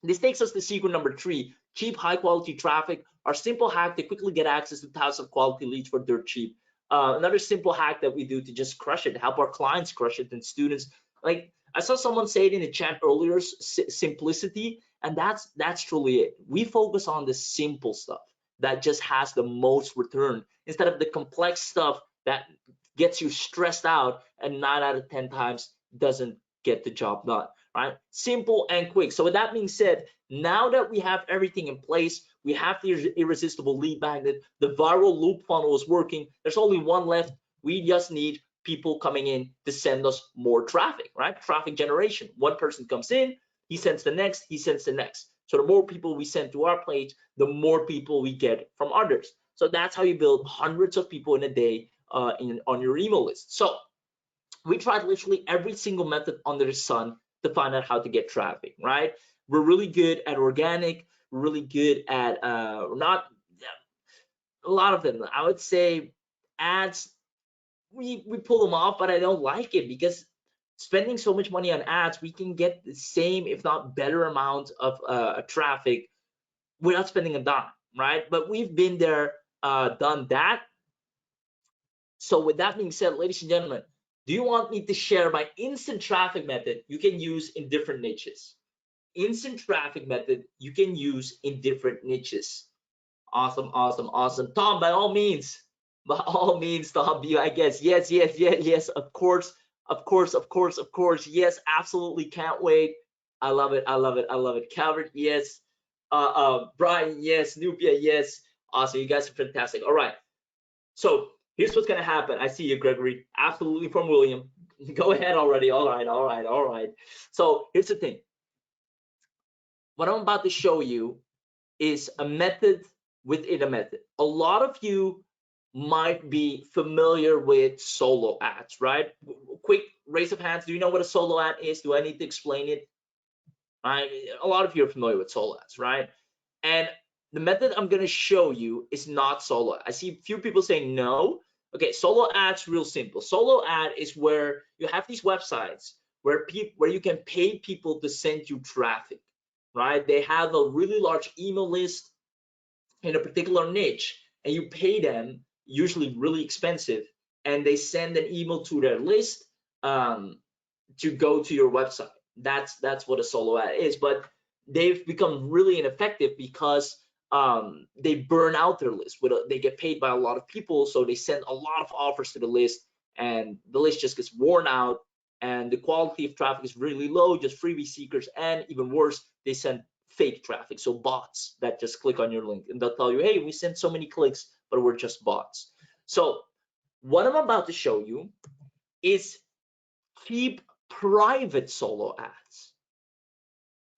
this takes us to secret number 3, cheap, high quality traffic. Our simple hack to quickly get access to thousands of quality leads for dirt cheap. Another simple hack that we do to just crush it, help our clients crush it, and students. Like I saw someone say it in the chat earlier, simplicity, and that's truly it. We focus on the simple stuff that just has the most return instead of the complex stuff that gets you stressed out and 9 out of 10 times doesn't get the job done, right? Simple and quick. So with that being said, now that we have everything in place, we have the irresistible lead magnet, the viral loop funnel is working, there's only one left. We just need people coming in to send us more traffic, right? Traffic generation. One person comes in, he sends the next, he sends the next. So the more people we send to our page, the more people we get from others. So that's how you build hundreds of people in a day on your email list. So we tried literally every single method under the sun to find out how to get traffic, right? We're really good at organic. We're really good at not a lot of them. I would say ads, we pull them off, but I don't like it because spending so much money on ads, we can get the same, if not better amount of traffic without spending a dime, right? But we've been there, done that. So with that being said, ladies and gentlemen, do you want me to share my instant traffic method you can use in different niches? Instant traffic method you can use in different niches. Awesome. Tom, by all means, Tom, I guess. Yes, of course. Yes, absolutely, can't wait. I love it. Calvert, yes. Brian, yes. Nubia, yes. Awesome, you guys are fantastic. All right, so here's what's gonna happen. I see you, Gregory. Absolutely, from William. Go ahead already. All right. So here's the thing. What I'm about to show you is a method within a method. A lot of you might be familiar with solo ads, right? Quick raise of hands. Do you know what a solo ad is? Do I need to explain it? A lot of you are familiar with solo ads, right? And the method I'm going to show you is not solo. I see a few people saying no. Okay, solo ads, real simple. Solo ad is where you have these websites where you can pay people to send you traffic, right? They have a really large email list in a particular niche, and you pay them, usually really expensive, and they send an email to their list to go to your website. That's what a solo ad is. But they've become really ineffective because they burn out their list. They get paid by a lot of people, so they send a lot of offers to the list, and the list just gets worn out, and the quality of traffic is really low, just freebie seekers, and even worse, they send fake traffic, so bots that just click on your link and they'll tell you, hey, we sent so many clicks, but we're just bots. So what I'm about to show you is cheap private solo ads.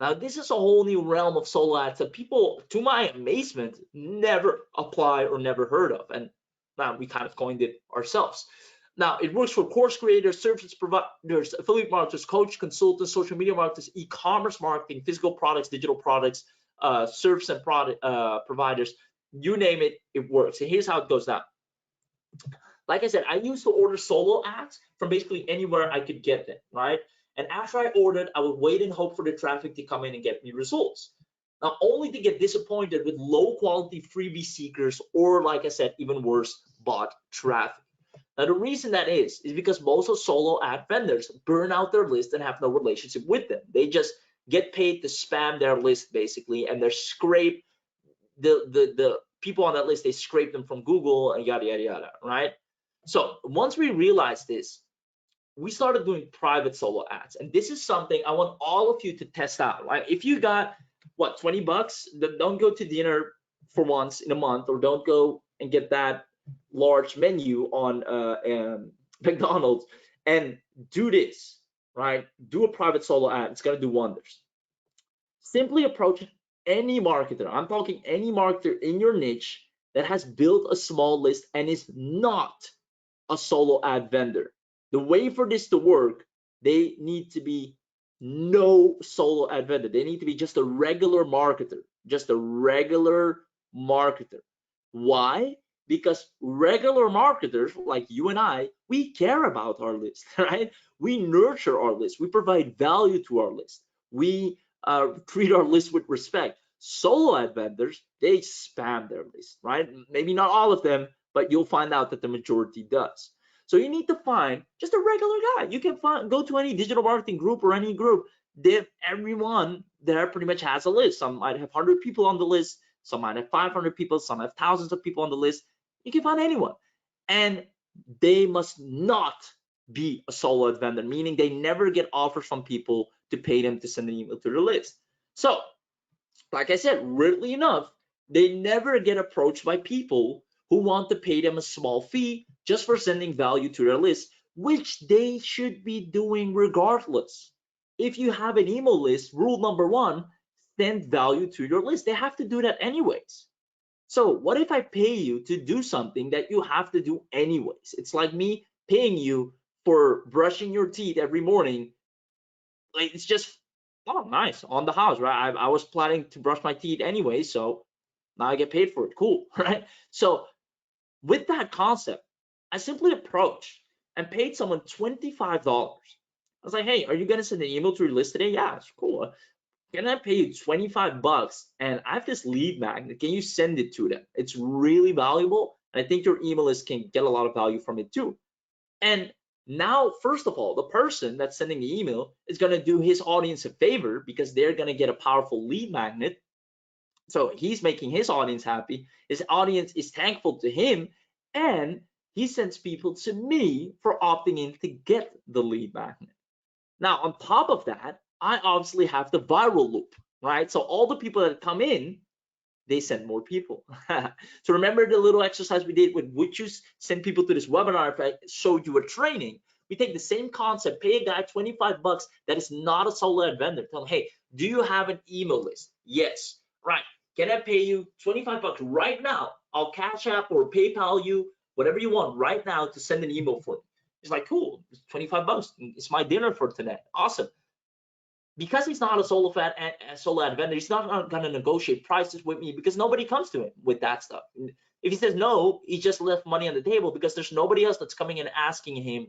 Now, this is a whole new realm of solo ads that people, to my amazement, never apply or never heard of, and now we kind of coined it ourselves. Now, it works for course creators, service providers, affiliate marketers, coach, consultants, social media marketers, e-commerce marketing, physical products, digital products, service and product providers, you name it, it works. And here's how it goes down. Like I said, I used to order solo ads from basically anywhere I could get them, right? And after I ordered, I would wait and hope for the traffic to come in and get me results. Now, only to get disappointed with low quality freebie seekers, or like I said, even worse, bot traffic. Now, the reason that is because most of solo ad vendors burn out their list and have no relationship with them. They just get paid to spam their list basically, and they're scrape the people on that list, they scrape them from Google and yada, right? So once we realized this, we started doing private solo ads, and this is something I want all of you to test out, right? If you got, what, 20 bucks, then don't go to dinner for once in a month, or don't go and get that large menu on McDonald's, and do this, right? Do a private solo ad. It's gonna do wonders. Simply approach any marketer, I'm talking any marketer in your niche, that has built a small list and is not a solo ad vendor. The way for this to work, they need to be no solo ad vendor. They need to be just a regular marketer, just a regular marketer. Why? Because regular marketers like you and I, we care about our list, right? We nurture our list. We provide value to our list. We treat our list with respect. Solo ad vendors, they spam their list, right? Maybe not all of them, but you'll find out that the majority does. So you need to find just a regular guy. You can go to any digital marketing group or any group. Everyone there pretty much has a list. Some might have 100 people on the list. Some might have 500 people. Some have thousands of people on the list. You can find anyone. And they must not be a solo ad vendor, meaning they never get offers from people to pay them to send an email to their list. So, like I said, weirdly enough, they never get approached by people who want to pay them a small fee just for sending value to their list, which they should be doing regardless. If you have an email list, rule number one, send value to your list. They have to do that anyways. So what if I pay you to do something that you have to do anyways? It's like me paying you for brushing your teeth every morning. Like, it's just, oh, nice, on the house, right? I was planning to brush my teeth anyway, so now I get paid for it. Cool, right? So with that concept, I simply approached and paid someone $25. I was like, hey, are you gonna send an email to your list today? Yeah, it's cool. Can I pay you 25 bucks? And I have this lead magnet. Can you send it to them? It's really valuable. And I think your email list can get a lot of value from it too. And now, first of all, the person that's sending the email is going to do his audience a favor because they're going to get a powerful lead magnet. So he's making his audience happy. His audience is thankful to him. And he sends people to me for opting in to get the lead magnet. Now, on top of that, I obviously have the viral loop, right? So all the people that come in, they send more people. So remember the little exercise we did with would you send people to this webinar if I showed you a training? We take the same concept, pay a guy 25 bucks that is not a solo ad vendor. Tell him, hey, do you have an email list? Yes. Right. Can I pay you 25 bucks right now? I'll Cash App or PayPal you, whatever you want right now to send an email for me. It's like, cool, it's 25 bucks. It's my dinner for tonight. Awesome. Because he's not a solo ad vendor, he's not going to negotiate prices with me because nobody comes to him with that stuff. If he says no, he just left money on the table because there's nobody else that's coming and asking him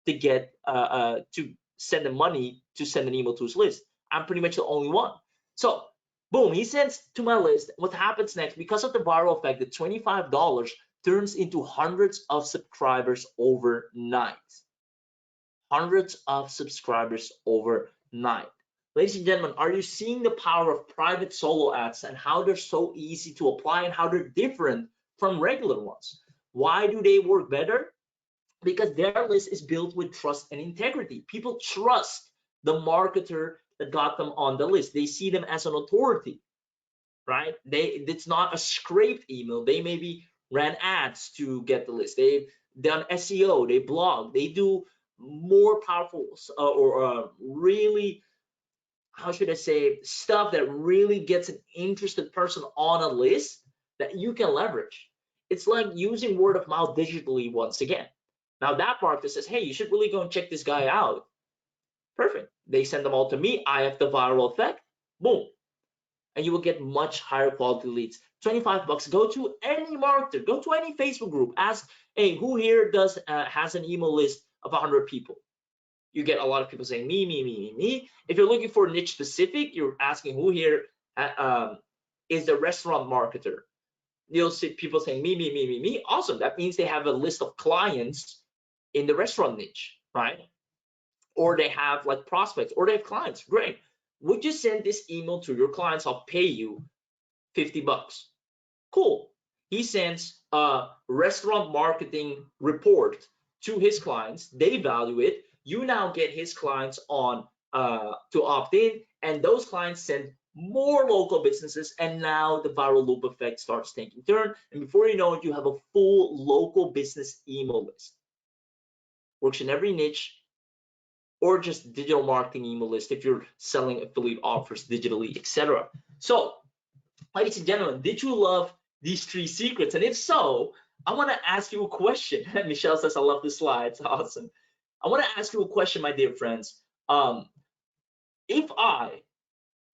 to get to send him money to send an email to his list. I'm pretty much the only one. So boom, he sends to my list. What happens next? Because of the viral effect, the $25 turns into hundreds of subscribers overnight. Hundreds of subscribers overnight. Ladies and gentlemen, are you seeing the power of private solo ads and how they're so easy to apply and how they're different from regular ones? Why do they work better? Because their list is built with trust and integrity. People trust the marketer that got them on the list. They see them as an authority, right? It's not a scraped email. They maybe ran ads to get the list. They've done SEO, they blog, they do more powerful really, how should I say, stuff that really gets an interested person on a list that you can leverage. It's like using word of mouth digitally once again. Now that marketer says, hey, you should really go and check this guy out. Perfect. They send them all to me. I have the viral effect. Boom. And you will get much higher quality leads. 25 bucks. Go to any marketer. Go to any Facebook group. Ask, hey, who here has an email list of 100 people? You get a lot of people saying me. If you're looking for niche specific, you're asking who here is the restaurant marketer. You'll see people saying me. Awesome. That means they have a list of clients in the restaurant niche, right? Or they have like prospects, or they have clients. Great. Would you send this email to your clients? I'll pay you 50 bucks. Cool. He sends a restaurant marketing report to his clients. They value it. You now get his clients on to opt in, and those clients send more local businesses, and now the viral loop effect starts taking turn. And before you know it, you have a full local business email list. Works in every niche, or just digital marketing email list if you're selling affiliate offers digitally, etc. So, ladies and gentlemen, did you love these 3 secrets? And if so, I want to ask you a question. Michelle says, I love the slides. Awesome. I want to ask you a question, my dear friends. If I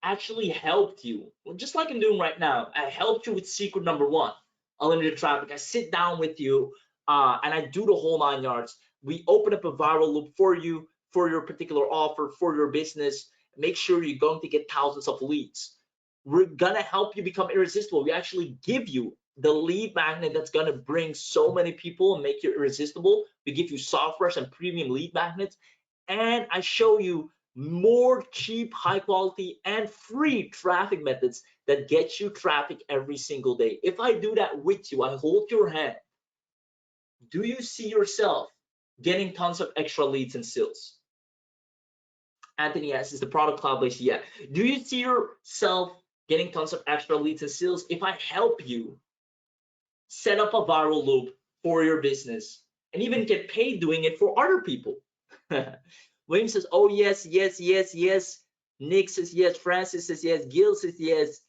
actually helped you, well, just like I'm doing right now, I helped you with secret number 1, unlimited traffic. I sit down with you and I do the whole 9 yards. We open up a viral loop for you, for your particular offer, for your business. Make sure you're going to get thousands of leads. We're gonna help you become irresistible. We actually give you the lead magnet that's gonna bring so many people and make you irresistible. We give you softwares and premium lead magnets, and I show you more cheap, high quality, and free traffic methods that get you traffic every single day. If I do that with you, I hold your hand. Do you see yourself getting tons of extra leads and sales? Anthony, yes. Is the product cloud-based? Yeah. Do you see yourself getting tons of extra leads and sales if I help you set up a viral loop for your business and even get paid doing it for other people? William says, oh, yes, yes, yes, yes. Nick says yes. Francis says yes. Gil says yes.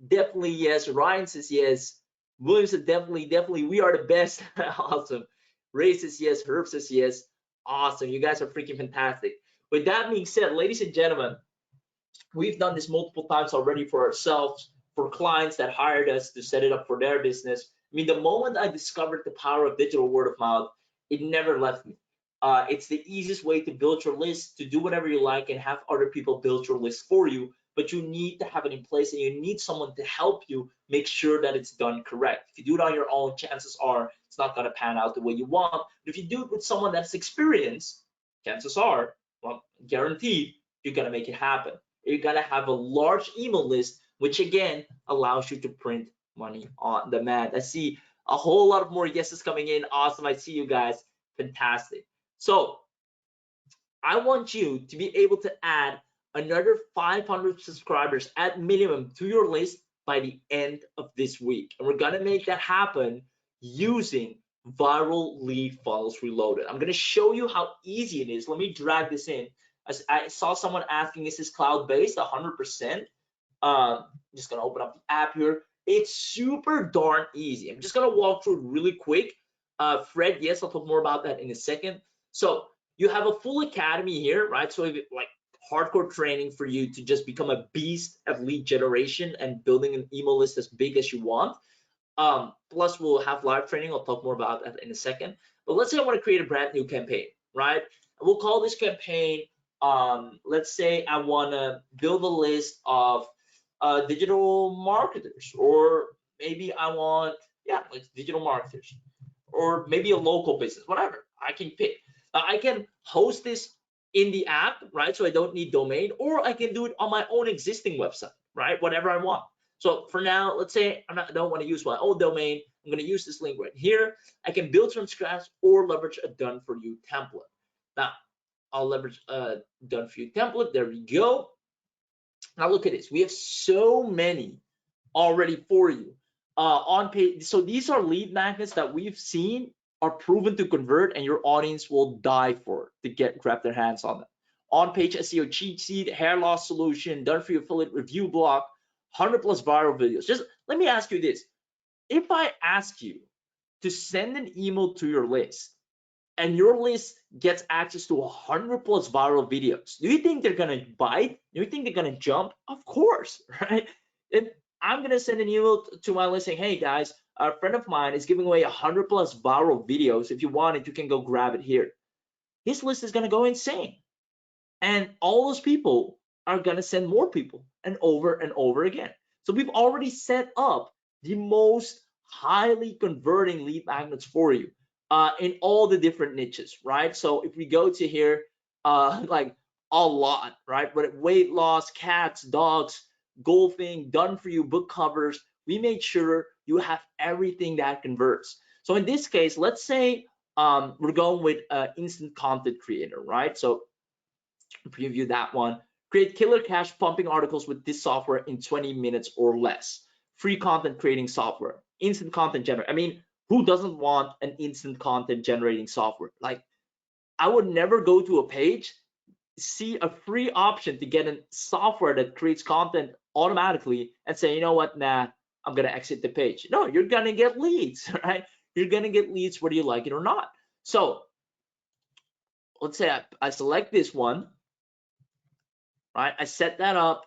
Definitely yes. Ryan says yes. William says definitely, definitely. We are the best. Awesome. Ray says yes. Herb says yes. Awesome. You guys are freaking fantastic. With that being said, ladies and gentlemen, we've done this multiple times already for ourselves, for clients that hired us to set it up for their business. I mean, the moment I discovered the power of digital word of mouth, it never left me. It's the easiest way to build your list, to do whatever you like and have other people build your list for you, but you need to have it in place and you need someone to help you make sure that it's done correct. If you do it on your own, chances are it's not going to pan out the way you want. But if you do it with someone that's experienced, chances are, well, guaranteed, you're going to make it happen. You're going to have a large email list, which again allows you to print money on demand. I see a whole lot of more yeses coming in. Awesome. I see you guys. Fantastic. So I want you to be able to add another 500 subscribers at minimum to your list by the end of this week. And we're going to make that happen using Viral Lead Funnels Reloaded. I'm going to show you how easy it is. Let me drag this in. I saw someone asking, is this cloud-based? 100%. Just going to open up the app here. It's super darn easy. I'm just going to walk through it really quick. Fred, yes, I'll talk more about that in a second. So you have a full academy here, right? So like hardcore training for you to just become a beast at lead generation and building an email list as big as you want. Plus we'll have live training. I'll talk more about that in a second. But let's say I want to create a brand new campaign, right? We'll call this campaign, let's say I want to build a list of digital marketers, or maybe I want, yeah, like digital marketers, or maybe a local business, whatever. I can pick. I can host this in the app, right? So I don't need domain, or I can do it on my own existing website, right? Whatever I want. So for now, let's say I don't want to use my own domain. I'm going to use this link right here. I can build from scratch or leverage a done for you template. Now, I'll leverage a done for you template. There we go. Now look at this. We have so many already for you on page. So these are lead magnets that we've seen are proven to convert, and your audience will die for it to grab their hands on them. On page SEO cheat sheet, hair loss solution, done for you affiliate review block, 100+ viral videos. Just let me ask you this. If I ask you to send an email to your list and your list gets access to 100+ viral videos, do you think they're gonna bite? Do you think they're gonna jump? Of course, right? And I'm gonna send an email to my list saying, hey guys, a friend of mine is giving away 100+ viral videos. If you want it, you can go grab it here. His list is gonna go insane. And all those people are gonna send more people and over again. So we've already set up the most highly converting lead magnets for you in all the different niches, right? So if we go to here, like a lot, right? But weight loss, cats, dogs, golfing, done for you, book covers, we made sure you have everything that converts. So in this case, let's say we're going with instant content creator, right? So preview that one. Create killer cash pumping articles with this software in 20 minutes or less. Free content creating software, instant content generator. I mean, who doesn't want an instant content generating software? Like, I would never go to a page, see a free option to get a software that creates content automatically and say, you know what, nah, I'm gonna exit the page. No, you're gonna get leads, right? You're gonna get leads whether you like it or not. So let's say I select this one, right? I set that up.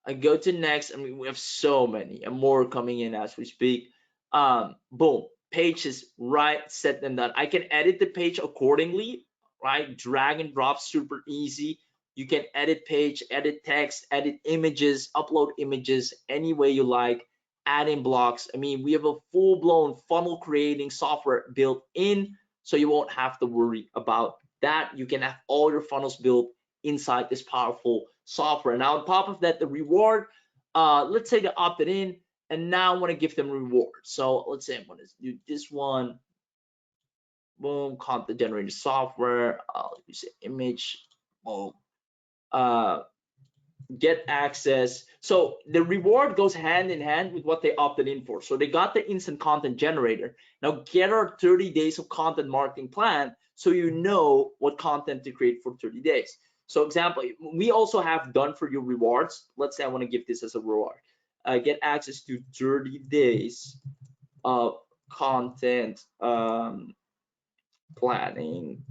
I go to next. I mean, we have so many and more coming in as we speak. Boom, page is right, set and done. I can edit the page accordingly, right? Drag and drop, super easy. You can edit page, edit text, edit images, upload images any way you like, add in blocks. I mean, we have a full-blown funnel creating software built in, so you won't have to worry about that. You can have all your funnels built inside this powerful software. Now on top of that, the reward, let's say they opted in and now I want to give them reward. So let's say I'm going to do this one. Boom, content generator software. I'll use an image. Boom. Get access. So the reward goes hand in hand with what they opted in for. So they got the instant content generator. Now get our 30 days of content marketing plan so you know what content to create for 30 days. So example, we also have done for you rewards. Let's say I want to give this as a reward. Get access to 30 days of content planning,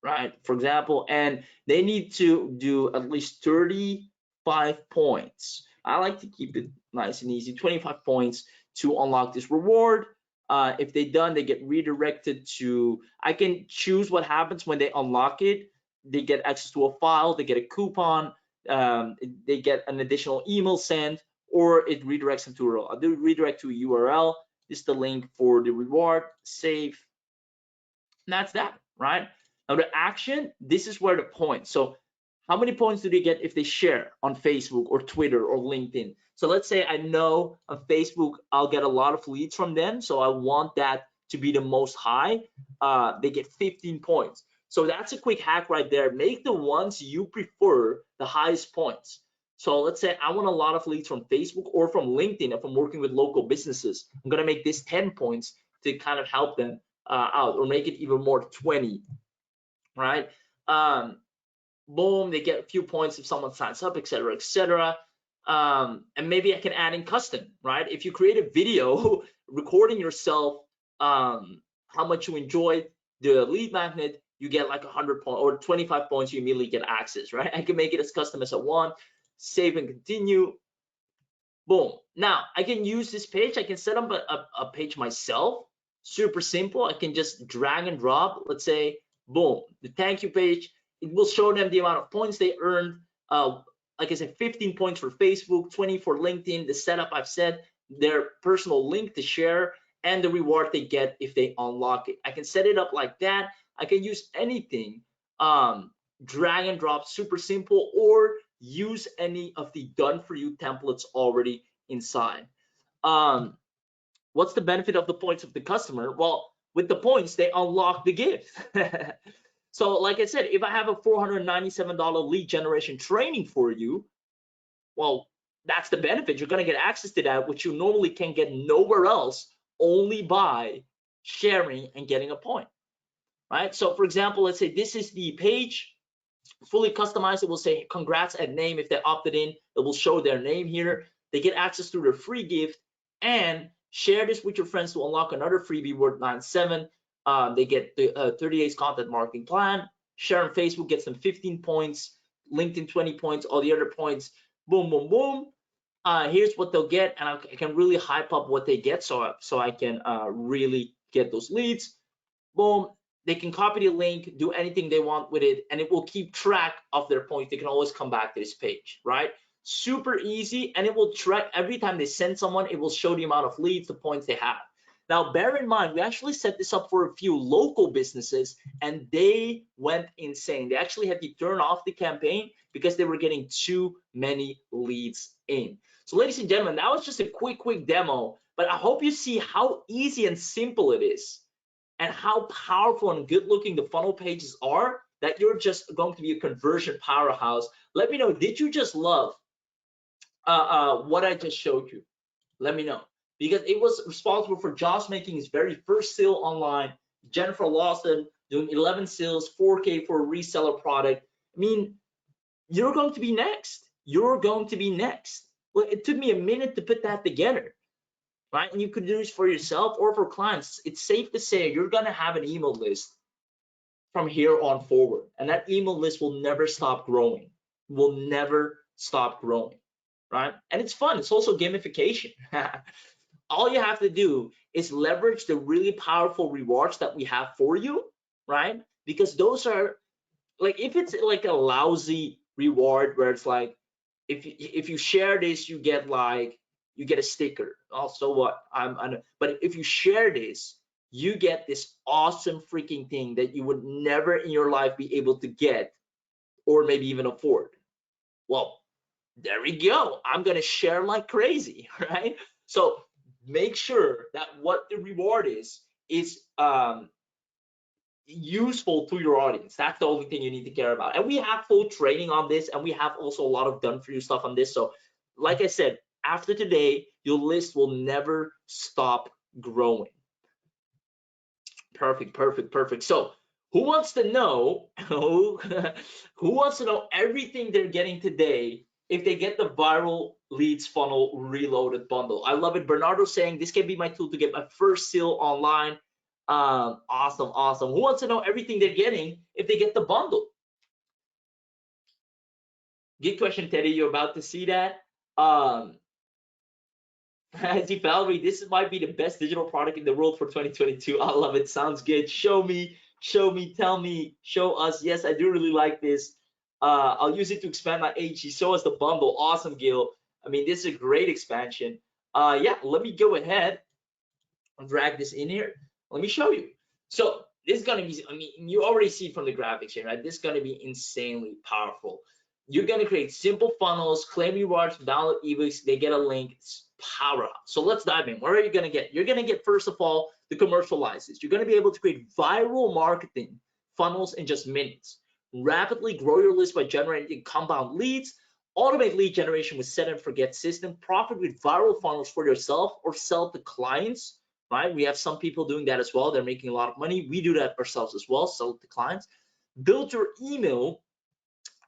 right? For example, and they need to do at least 35 points. I like to keep it nice and easy, 25 points to unlock this reward. If they done, they get redirected to, I can choose what happens when they unlock it. They get access to a file, they get a coupon, they get an additional email sent, or it redirects them to a URL. I'll do redirect to a URL. This is the link for the reward, save. And that's that, right? Now the action, this is where the points. So how many points do they get if they share on Facebook or Twitter or LinkedIn? So let's say I know on Facebook, I'll get a lot of leads from them. So I want that to be the most high. They get 15 points. So that's a quick hack right there. Make the ones you prefer the highest points. So let's say I want a lot of leads from Facebook or from LinkedIn. If I'm working with local businesses, I'm gonna make this 10 points to kind of help them out, or make it even more 20, right? Boom, they get a few points if someone signs up, etc., etc. And maybe I can add in custom, right? If you create a video recording yourself, how much you enjoyed the lead magnet, you get like 100 points or 25 points, you immediately get access, right? I can make it as custom as I want, save and continue. Boom. Now I can use this page. I can set up a page myself. Super simple. I can just drag and drop. Let's say, boom, the thank you page. It will show them the amount of points they earned. Like I said, 15 points for Facebook, 20 for LinkedIn. The setup I've set, their personal link to share, and the reward they get if they unlock it. I can set it up like that. I can use anything, drag and drop, super simple, or use any of the done for you templates already inside. What's the benefit of the points of the customer? Well, with the points, they unlock the gift. So like I said, if I have a $497 lead generation training for you, well, that's the benefit. You're going to get access to that, which you normally can get nowhere else, only by sharing and getting a point, right? So for example, let's say this is the page, fully customized. It will say congrats at name. If they opted in, it will show their name here. They get access to their free gift, and share this with your friends to unlock another freebie worth 97. They get the 30 days content marketing plan. Share on Facebook gets them 15 points, LinkedIn 20 points, all the other points. Boom, boom, boom. Here's what they'll get, and I can really hype up what they get, so I can really get those leads. Boom. They can copy the link, do anything they want with it, and it will keep track of their points. They can always come back to this page, right? Super easy, and it will track every time they send someone, it will show the amount of leads, the points they have. Now, bear in mind, we actually set this up for a few local businesses, and they went insane. They actually had to turn off the campaign because they were getting too many leads in. So ladies and gentlemen, that was just a quick demo, but I hope you see how easy and simple it is, and how powerful and good looking the funnel pages are, that you're just going to be a conversion powerhouse. Let me know, did you just love what I just showed you? Let me know, because it was responsible for Josh making his very first sale online, Jennifer Lawson doing 11 sales, 4K for a reseller product. I mean, you're going to be next. You're going to be next. Well, it took me a minute to put that together. right? And you could do this for yourself or for clients. It's safe to say you're gonna have an email list from here on forward, and that email list will never stop growing. Will never stop growing, right? And it's fun. It's also gamification. All you have to do is leverage the really powerful rewards that we have for you, right? Because those are like, if it's like a lousy reward where it's like, if you share this, you get like, you get a sticker. Also, what but if you share this, you get this awesome freaking thing that you would never in your life be able to get or maybe even afford. Well, there we go. I'm gonna share like crazy, right? So make sure that what the reward is useful to your audience. That's the only thing you need to care about. And we have full training on this, and we have also a lot of done for you stuff on this. So like I said, after today, your list will never stop growing. Perfect, perfect, perfect. So who wants to know who wants to know everything they're getting today if they get the Viral Leads Funnel Reloaded bundle? I love it. Bernardo saying this can be my tool to get my first sale online. Awesome, awesome. Who wants to know everything they're getting if they get the bundle? Good question, Teddy. You're about to see that. I see Valerie, this might be the best digital product in the world for 2022. I love it. Sounds good. Show me, tell me, show us. Yes, I do really like this. I'll use it to expand my AG. Show us the bundle. Awesome, Gil. I mean, this is a great expansion. Yeah, let me go ahead and drag this in here. Let me show you. So this is gonna be, I mean, you already see from the graphics here, right? This is gonna be insanely powerful. You're gonna create simple funnels, claim rewards, download ebooks, they get a link. It's power up. So let's dive in. What are you gonna get? You're gonna get, first of all, the commercializers. You're gonna be able to create viral marketing funnels in just minutes. Rapidly grow your list by generating compound leads. Automate lead generation with set and forget system. Profit with viral funnels for yourself or sell to clients, right? We have some people doing that as well. They're making a lot of money. We do that ourselves as well, sell to clients. Build your email,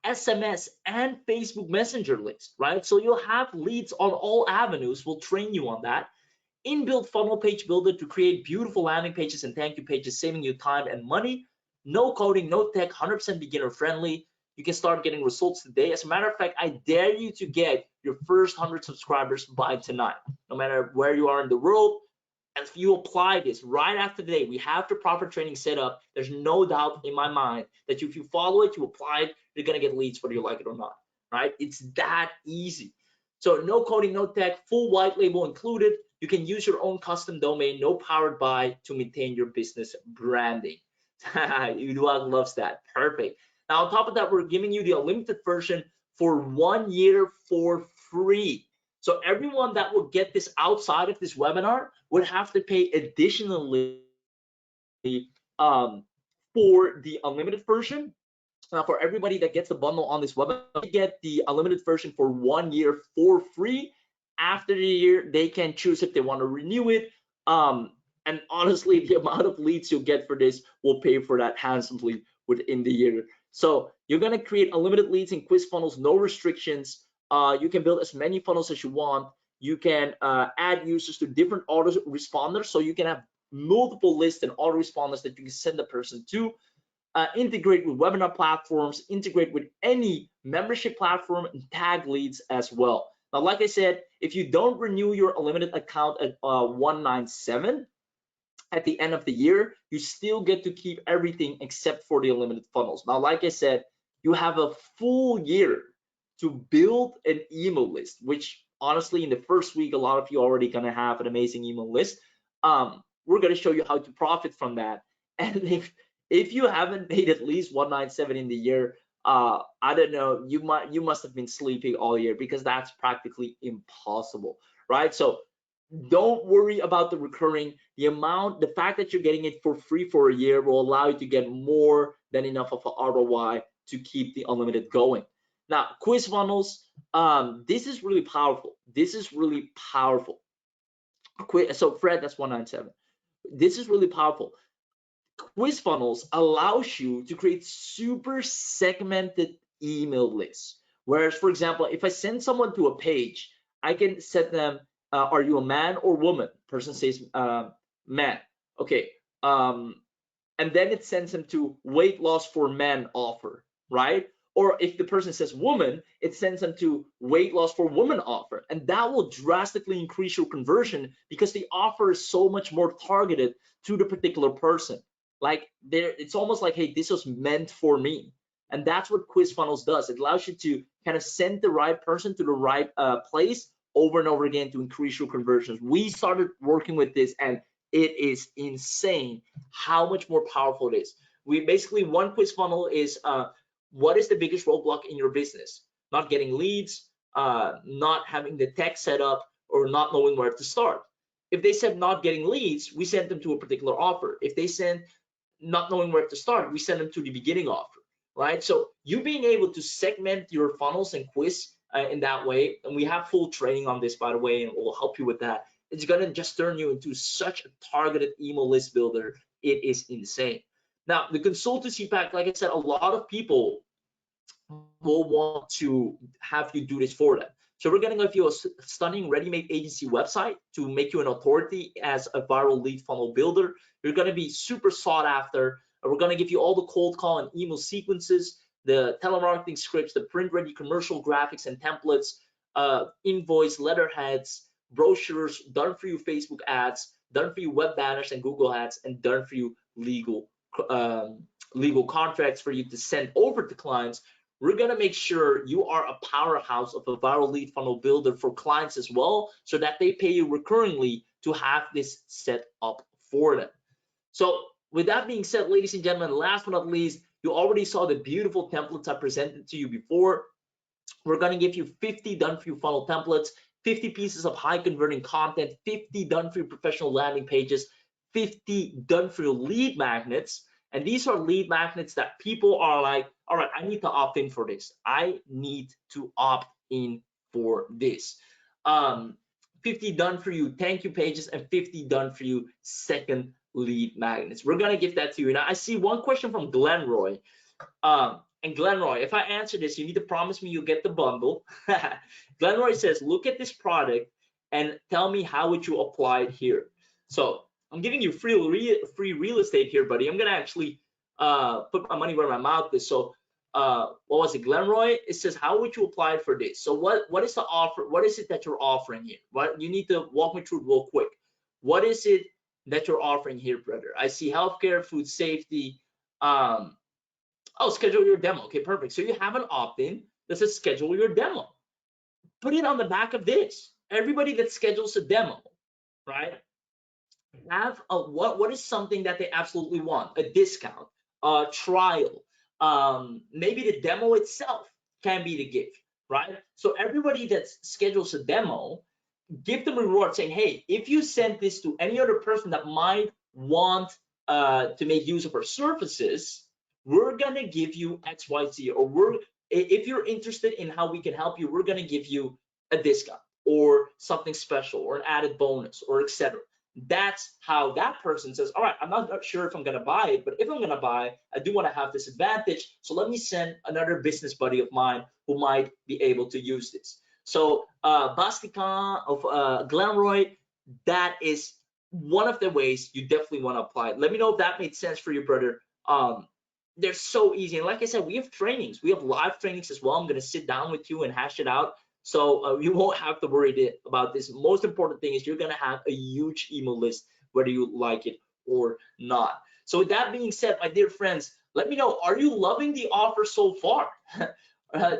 SMS, and Facebook Messenger list, right? So you'll have leads on all avenues. We'll train you on that. Inbuilt Funnel Page Builder to create beautiful landing pages and thank you pages, saving you time and money. No coding, no tech, 100% beginner friendly. You can start getting results today. As a matter of fact, I dare you to get your first 100 subscribers by tonight. No matter where you are in the world, if you apply this right after today, we have the proper training set up. There's no doubt in my mind that if you follow it, you apply it, you're gonna get leads whether you like it or not, right? It's that easy. So no coding, no tech, full white label included. You can use your own custom domain, no powered by, to maintain your business branding. Eduard loves that. Perfect. Now on top of that, we're giving you the unlimited version for 1 year for free. So everyone that will get this outside of this webinar would have to pay additionally for the unlimited version. For everybody that gets the bundle on this webinar, they get the unlimited version for 1 year for free. After the year, they can choose if they want to renew it. And honestly, the amount of leads you'll get for this will pay for that handsomely within the year. So you're gonna create unlimited leads in quiz funnels, no restrictions. You can build as many funnels as you want. You can add users to different autoresponders, so you can have multiple lists and autoresponders that you can send the person to. Integrate with webinar platforms, integrate with any membership platform, and tag leads as well. Now, like I said, if you don't renew your unlimited account at 197 at the end of the year, you still get to keep everything except for the unlimited funnels. Now, like I said, you have a full year to build an email list, which honestly, in the first week, a lot of you are already gonna have an amazing email list. We're gonna show you how to profit from that. And if you haven't made at least 197 in the year, I don't know, you must have been sleeping all year, because that's practically impossible, right? So don't worry about the recurring. The fact that you're getting it for free for a year will allow you to get more than enough of an ROI to keep the unlimited going. Now, quiz funnels, this is really powerful. This is really powerful. So Fred, that's 197. This is really powerful. Quiz funnels allows you to create super segmented email lists. Whereas, for example, if I send someone to a page, I can set them are you a man or woman? Person says man. Okay. And then it sends them to weight loss for men offer, right? Or if the person says woman, it sends them to weight loss for woman offer. And that will drastically increase your conversion because the offer is so much more targeted to the particular person. Like there, it's almost like, hey, this was meant for me. And that's what Quiz Funnels does. It allows you to kind of send the right person to the right place over and over again to increase your conversions. We started working with this and it is insane how much more powerful it is. We basically, one quiz funnel is what is the biggest roadblock in your business? Not getting leads, not having the tech set up, or not knowing where to start. If they said not getting leads, we send them to a particular offer. If they send not knowing where to start, we send them to the beginning offer, right? So you being able to segment your funnels and quiz in that way, and we have full training on this, by the way, and we'll help you with that. It's gonna just turn you into such a targeted email list builder. It is insane. Now, the consultancy pack, like I said, a lot of people will want to have you do this for them. So we're gonna give you a stunning ready-made agency website to make you an authority as a viral lead funnel builder. You're gonna be super sought after. We're gonna give you all the cold call and email sequences, the telemarketing scripts, the print-ready commercial graphics and templates, invoice, letterheads, brochures, done for you Facebook ads, done for you web banners and Google ads, and done for you legal contracts for you to send over to clients. We're gonna make sure you are a powerhouse of a viral lead funnel builder for clients as well, so that they pay you recurringly to have this set up for them. So with that being said, ladies and gentlemen, last but not least, you already saw the beautiful templates I presented to you before. We're gonna give you 50 done for you funnel templates, 50 pieces of high converting content, 50 done for you professional landing pages, 50 done for you lead magnets. And these are lead magnets that people are like, all right, I need to opt in for this. I need to opt in for this. 50 done for you thank you pages and 50 done for you second lead magnets. We're gonna give that to you. Now I see one question from Glenroy. And Glenroy, if I answer this, you need to promise me you'll get the bundle. Glenroy says, look at this product and tell me how would you apply it here. So I'm giving you free real estate here, buddy. I'm gonna actually put my money where my mouth is. So what was it, Glenroy? It says, how would you apply it for this? So what is the offer? What is it that you're offering here? What you need to walk me through real quick. What is it that you're offering here, brother? I see healthcare, food safety. Oh, schedule your demo. Okay, perfect. So you have an opt-in that says schedule your demo. Put it on the back of this. Everybody that schedules a demo, right? Have a what is something that they absolutely want? A discount, a trial, maybe the demo itself can be the gift, right? So everybody that schedules a demo, give them a reward saying, hey, if you send this to any other person that might want to make use of our services, we're gonna give you XYZ, or if you're interested in how we can help you, we're gonna give you a discount or something special or an added bonus or etc. That's how that person says, all right, I'm not sure if I'm gonna buy it, but if I'm gonna buy, I do wanna have this advantage, so let me send another business buddy of mine who might be able to use this. So Bastican of Glenroy, that is one of the ways you definitely wanna apply it. Let me know if that made sense for you, brother. They're so easy, and like I said, we have trainings, we have live trainings as well. I'm going to sit down with you and hash it out, so you won't have to worry about this. Most important thing is you're going to have a huge email list, whether you like it or not. So with that being said, my dear friends, let me know, are you loving the offer so far?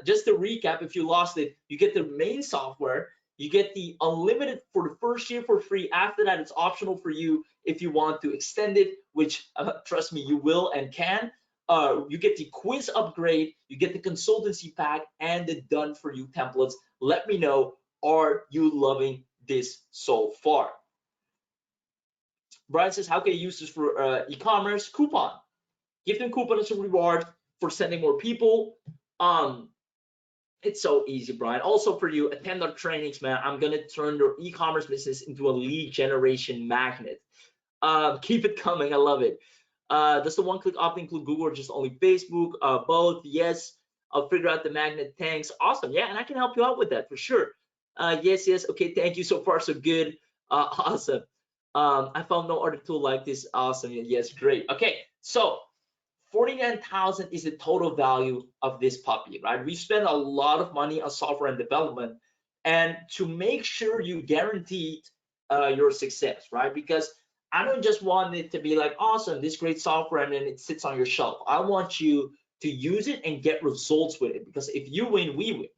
Just to recap, if you lost it, you get the main software, you get the unlimited for the first year for free. After that, it's optional for you if you want to extend it, which trust me, you will and can. You get the quiz upgrade, you get the consultancy pack, and the done for you templates. Let me know, are you loving this so far? Brian says, how can you use this for e-commerce? Coupon. Give them coupon as a reward for sending more people. It's so easy, Brian. Also for you, attend our trainings, man. I'm gonna turn your e-commerce business into a lead generation magnet. Keep it coming, I love it. Does the one-click opt include Google or just only Facebook? Both, yes. I'll figure out the magnet, thanks. Awesome, yeah, and I can help you out with that for sure. Yes. Okay, thank you. So far, so good. Awesome. I found no other tool like this. Awesome. Yes, great. Okay, so 49,000 is the total value of this puppy, right? We spend a lot of money on software and development, and to make sure you guaranteed your success, right? Because I don't just want it to be like, awesome, this great software, and then it sits on your shelf. I want you to use it and get results with it, because if you win, we win.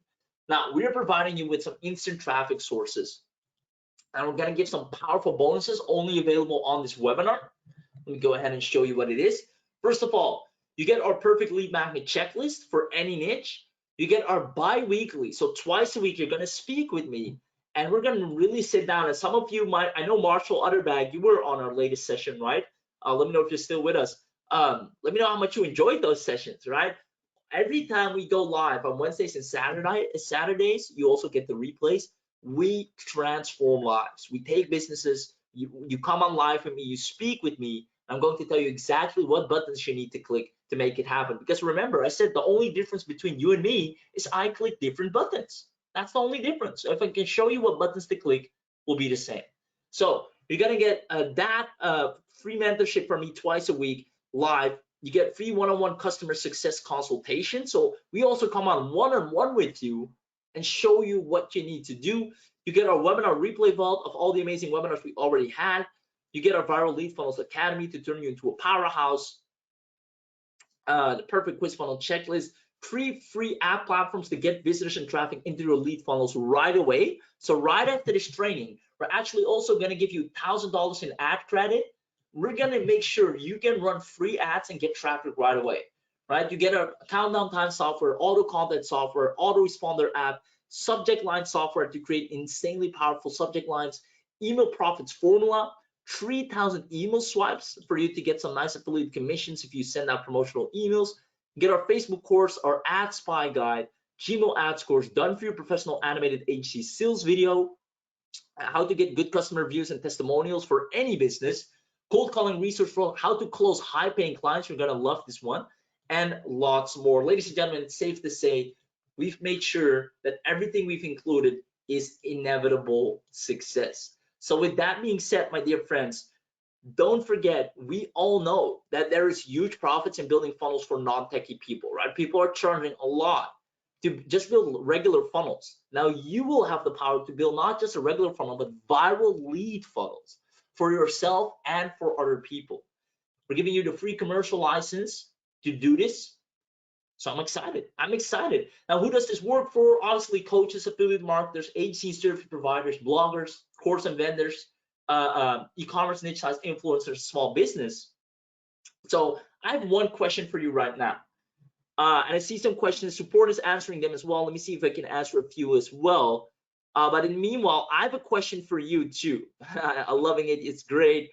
Now, we're providing you with some instant traffic sources, and we're gonna give some powerful bonuses only available on this webinar. Let me go ahead and show you what it is. First of all, you get our perfect lead magnet checklist for any niche. You get our bi-weekly, so twice a week you're gonna speak with me, and we're gonna really sit down. And some of you might, I know Marshall Utterbag, you were on our latest session, right? Let me know if you're still with us. Let me know how much you enjoyed those sessions, right? Every time we go live on Wednesdays and Saturdays, you also get the replays. We transform lives. We take businesses. You come on live with me, you speak with me. I'm going to tell you exactly what buttons you need to click to make it happen. Because remember, I said the only difference between you and me is I click different buttons. That's the only difference. So if I can show you what buttons to click, will be the same. So you're gonna get that free mentorship from me twice a week live. You get free one-on-one customer success consultation. So we also come on one-on-one with you and show you what you need to do. You get our webinar replay vault of all the amazing webinars we already had. You get our Viral Lead Funnels Academy to turn you into a powerhouse. The perfect quiz funnel checklist, 3 free app platforms to get visitors and traffic into your lead funnels right away. So right after this training, we're actually also going to give you $1,000 in ad credit. We're going to make sure you can run free ads and get traffic right away, right? You get a countdown time software, auto content software, autoresponder app, subject line software to create insanely powerful subject lines, email profits formula, 3,000 email swipes for you to get some nice affiliate commissions if you send out promotional emails. Get our Facebook course, our ad spy guide, Gmail ads course, done for your professional animated HD sales video, how to get good customer reviews and testimonials for any business, cold calling research for how to close high paying clients. You're gonna love this one, and lots more. Ladies and gentlemen, it's safe to say we've made sure that everything we've included is inevitable success. So with that being said, my dear friends, don't forget, we all know that there is huge profits in building funnels for non-techie people, right? People are charging a lot to just build regular funnels. Now you will have the power to build not just a regular funnel, but viral lead funnels for yourself and for other people. We're giving you the free commercial license to do this. So I'm excited. I'm excited. Now, who does this work for? Obviously, coaches, affiliate marketers, agency service providers, bloggers, course and vendors, e-commerce niche size influencers, small business. So I have one question for you right now. And I see some questions. Support is answering them as well. Let me see if I can answer a few as well. But in the meanwhile, I have a question for you too. I'm loving it. It's great.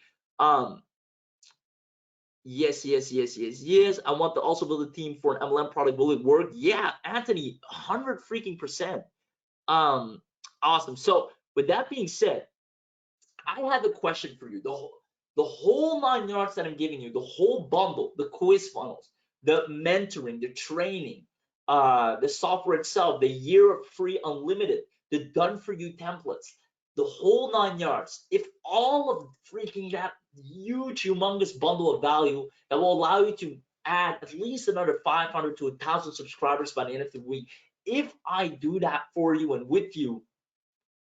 Yes. I want to also build a team for an MLM product. Will it work? Yeah, Anthony, 100%. Awesome. So with that being said, I have a question for you. The whole 9 yards that I'm giving you, the whole bundle, the quiz funnels, the mentoring, the training, the software itself, the year of free unlimited, the done for you templates, the whole 9 yards. If all of freaking that huge, humongous bundle of value that will allow you to add at least another 500 to 1,000 subscribers by the end of the week, if I do that for you and with you,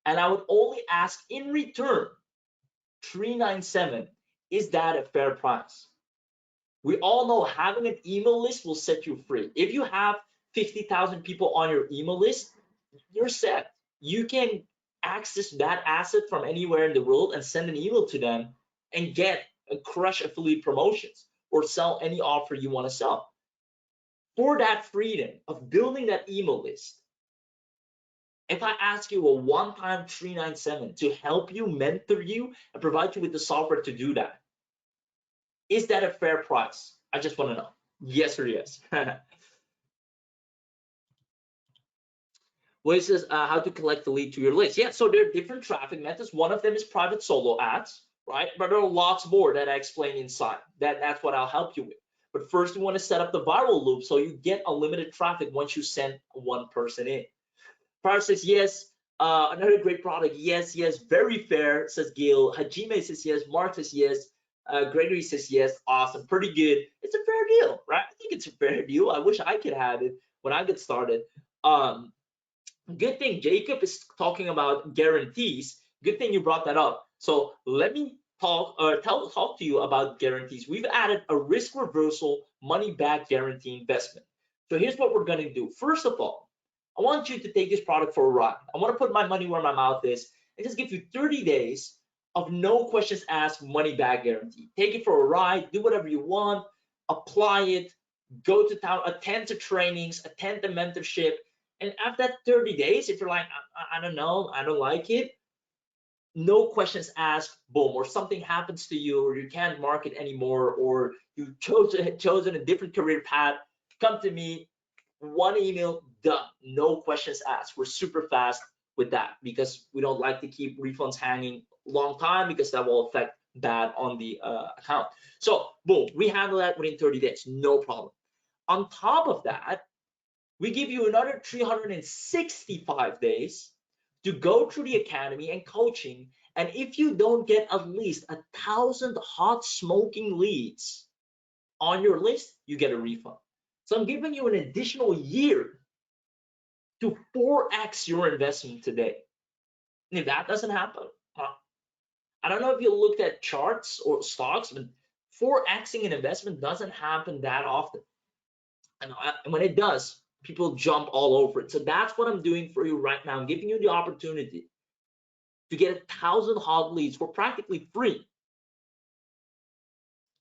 and I would only ask in return $397, is that a fair price? We all know having an email list will set you free. If you have 50,000 people on your email list, you're set. You can access that asset from anywhere in the world and send an email to them and get and crush affiliate promotions or sell any offer you want to sell. For that freedom of building that email list, if I ask you a one-time $397 to help you, mentor you, and provide you with the software to do that, is that a fair price? I just want to know. Yes or yes. Well, it says how to collect the lead to your list. Yeah, so there are different traffic methods. One of them is private solo ads, right? But there are lots more that I explain inside. That's what I'll help you with. But first, we want to set up the viral loop so you get unlimited traffic once you send one person in. Prior says yes. Another great product. Yes, yes, very fair, says Gail. Hajime says yes. Mark says yes. Gregory says yes. Awesome, pretty good. It's a fair deal, right? I think it's a fair deal. I wish I could have it when I get started. Good thing Jacob is talking about guarantees. Good thing you brought that up. So let me talk to you about guarantees. We've added a risk reversal money back guarantee investment. So here's what we're going to do. First of all, I want you to take this product for a ride. I want to put my money where my mouth is and just give you 30 days of no questions asked money back guarantee. Take it for a ride, do whatever you want, apply it, go to town, attend to trainings, attend the mentorship. And after that 30 days, if you're like, I don't know, I don't like it, no questions asked, boom, or something happens to you, or you can't market anymore, or you chosen a different career path, come to me, one email, done, no questions asked. We're super fast with that because we don't like to keep refunds hanging long time because that will affect bad on the account. So boom, we handle that within 30 days, no problem. On top of that, we give you another 365 days to go through the academy and coaching. And if you don't get at least 1,000 hot smoking leads on your list, you get a refund. So I'm giving you an additional year to 4x your investment today. And if that doesn't happen, I don't know if you looked at charts or stocks, but 4xing an investment doesn't happen that often. And when it does, people jump all over it. So that's what I'm doing for you right now. I'm giving you the opportunity to get 1,000 hot leads for practically free,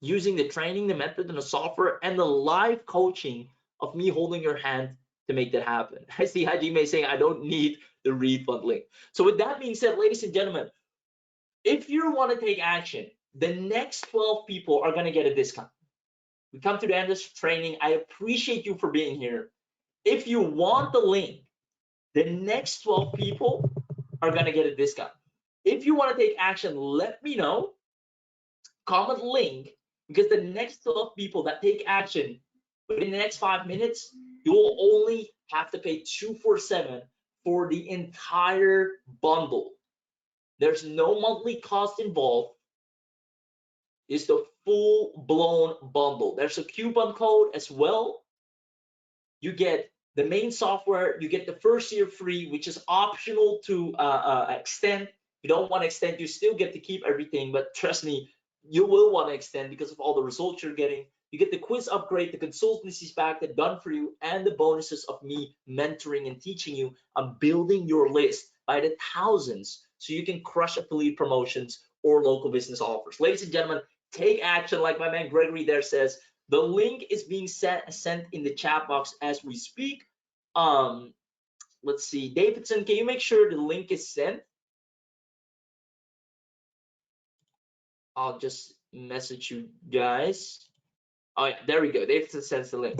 using the training, the method, and the software, and the live coaching of me holding your hand to make that happen. I see Hajime saying I don't need the refund link. So with that being said, ladies and gentlemen, if you want to take action, the next 12 people are going to get a discount. We come to the end of this training. I appreciate you for being here. If you want the link, the next 12 people are going to get a discount. If you want to take action, let me know. Comment link, because the next 12 people that take action within the next 5 minutes, you will only have to pay $247 for the entire bundle. There's no monthly cost involved. It's the full-blown bundle. There's a coupon code as well. You get the main software, you get the first year free, which is optional to extend. If you don't want to extend, you still get to keep everything, but trust me, you will want to extend because of all the results you're getting. You get the quiz upgrade, the consultancies back that done for you, and the bonuses of me mentoring and teaching you on building your list by the thousands so you can crush affiliate promotions or local business offers. Ladies and gentlemen, take action like my man Gregory there says. The link is being sent in the chat box as we speak. Let's see, Davidson, can you make sure the link is sent? I'll just message you guys. Oh yeah, there we go. Davidson sends the link.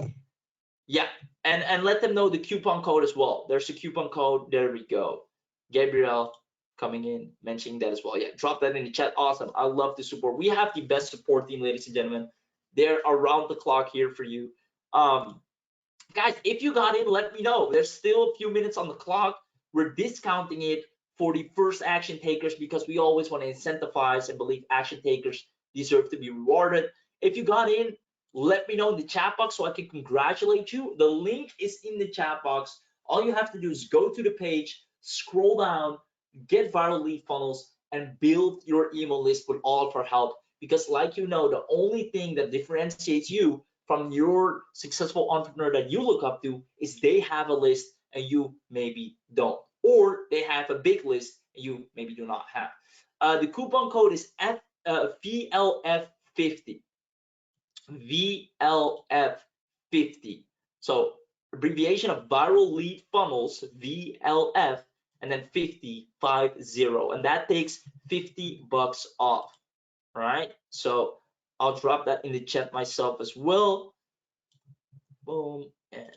Yeah, and let them know the coupon code as well. There's a coupon code. There we go. Gabriel coming in, mentioning that as well. Yeah, drop that in the chat. Awesome. I love the support. We have the best support team, ladies and gentlemen. They're around the clock here for you. Guys, if you got in, let me know. There's still a few minutes on the clock. We're discounting it for the first action takers because we always want to incentivize and believe action takers deserve to be rewarded. If you got in, let me know in the chat box so I can congratulate you. The link is in the chat box. All you have to do is go to the page, scroll down, get Viral Lead Funnels, and build your email list with all of our help. Because like you know, the only thing that differentiates you from your successful entrepreneur that you look up to is they have a list and you maybe don't. Or they have a big list and you maybe do not have. The coupon code is VLF50. VLF50. So abbreviation of Viral Lead Funnels, VLF, and then 50, 50, and that takes $50 off. All right, so I'll drop that in the chat myself as well. Boom and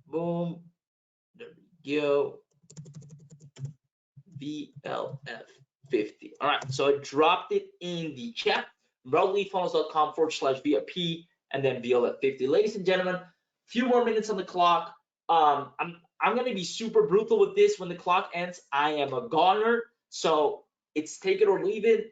boom. There we go. VLF50. All right, so I dropped it in the chat. ViralLeadFunnels.com/VIP and then VLF50. Ladies and gentlemen, a few more minutes on the clock. I'm I'm gonna be super brutal with this. When the clock ends, I am a goner. So it's take it or leave it.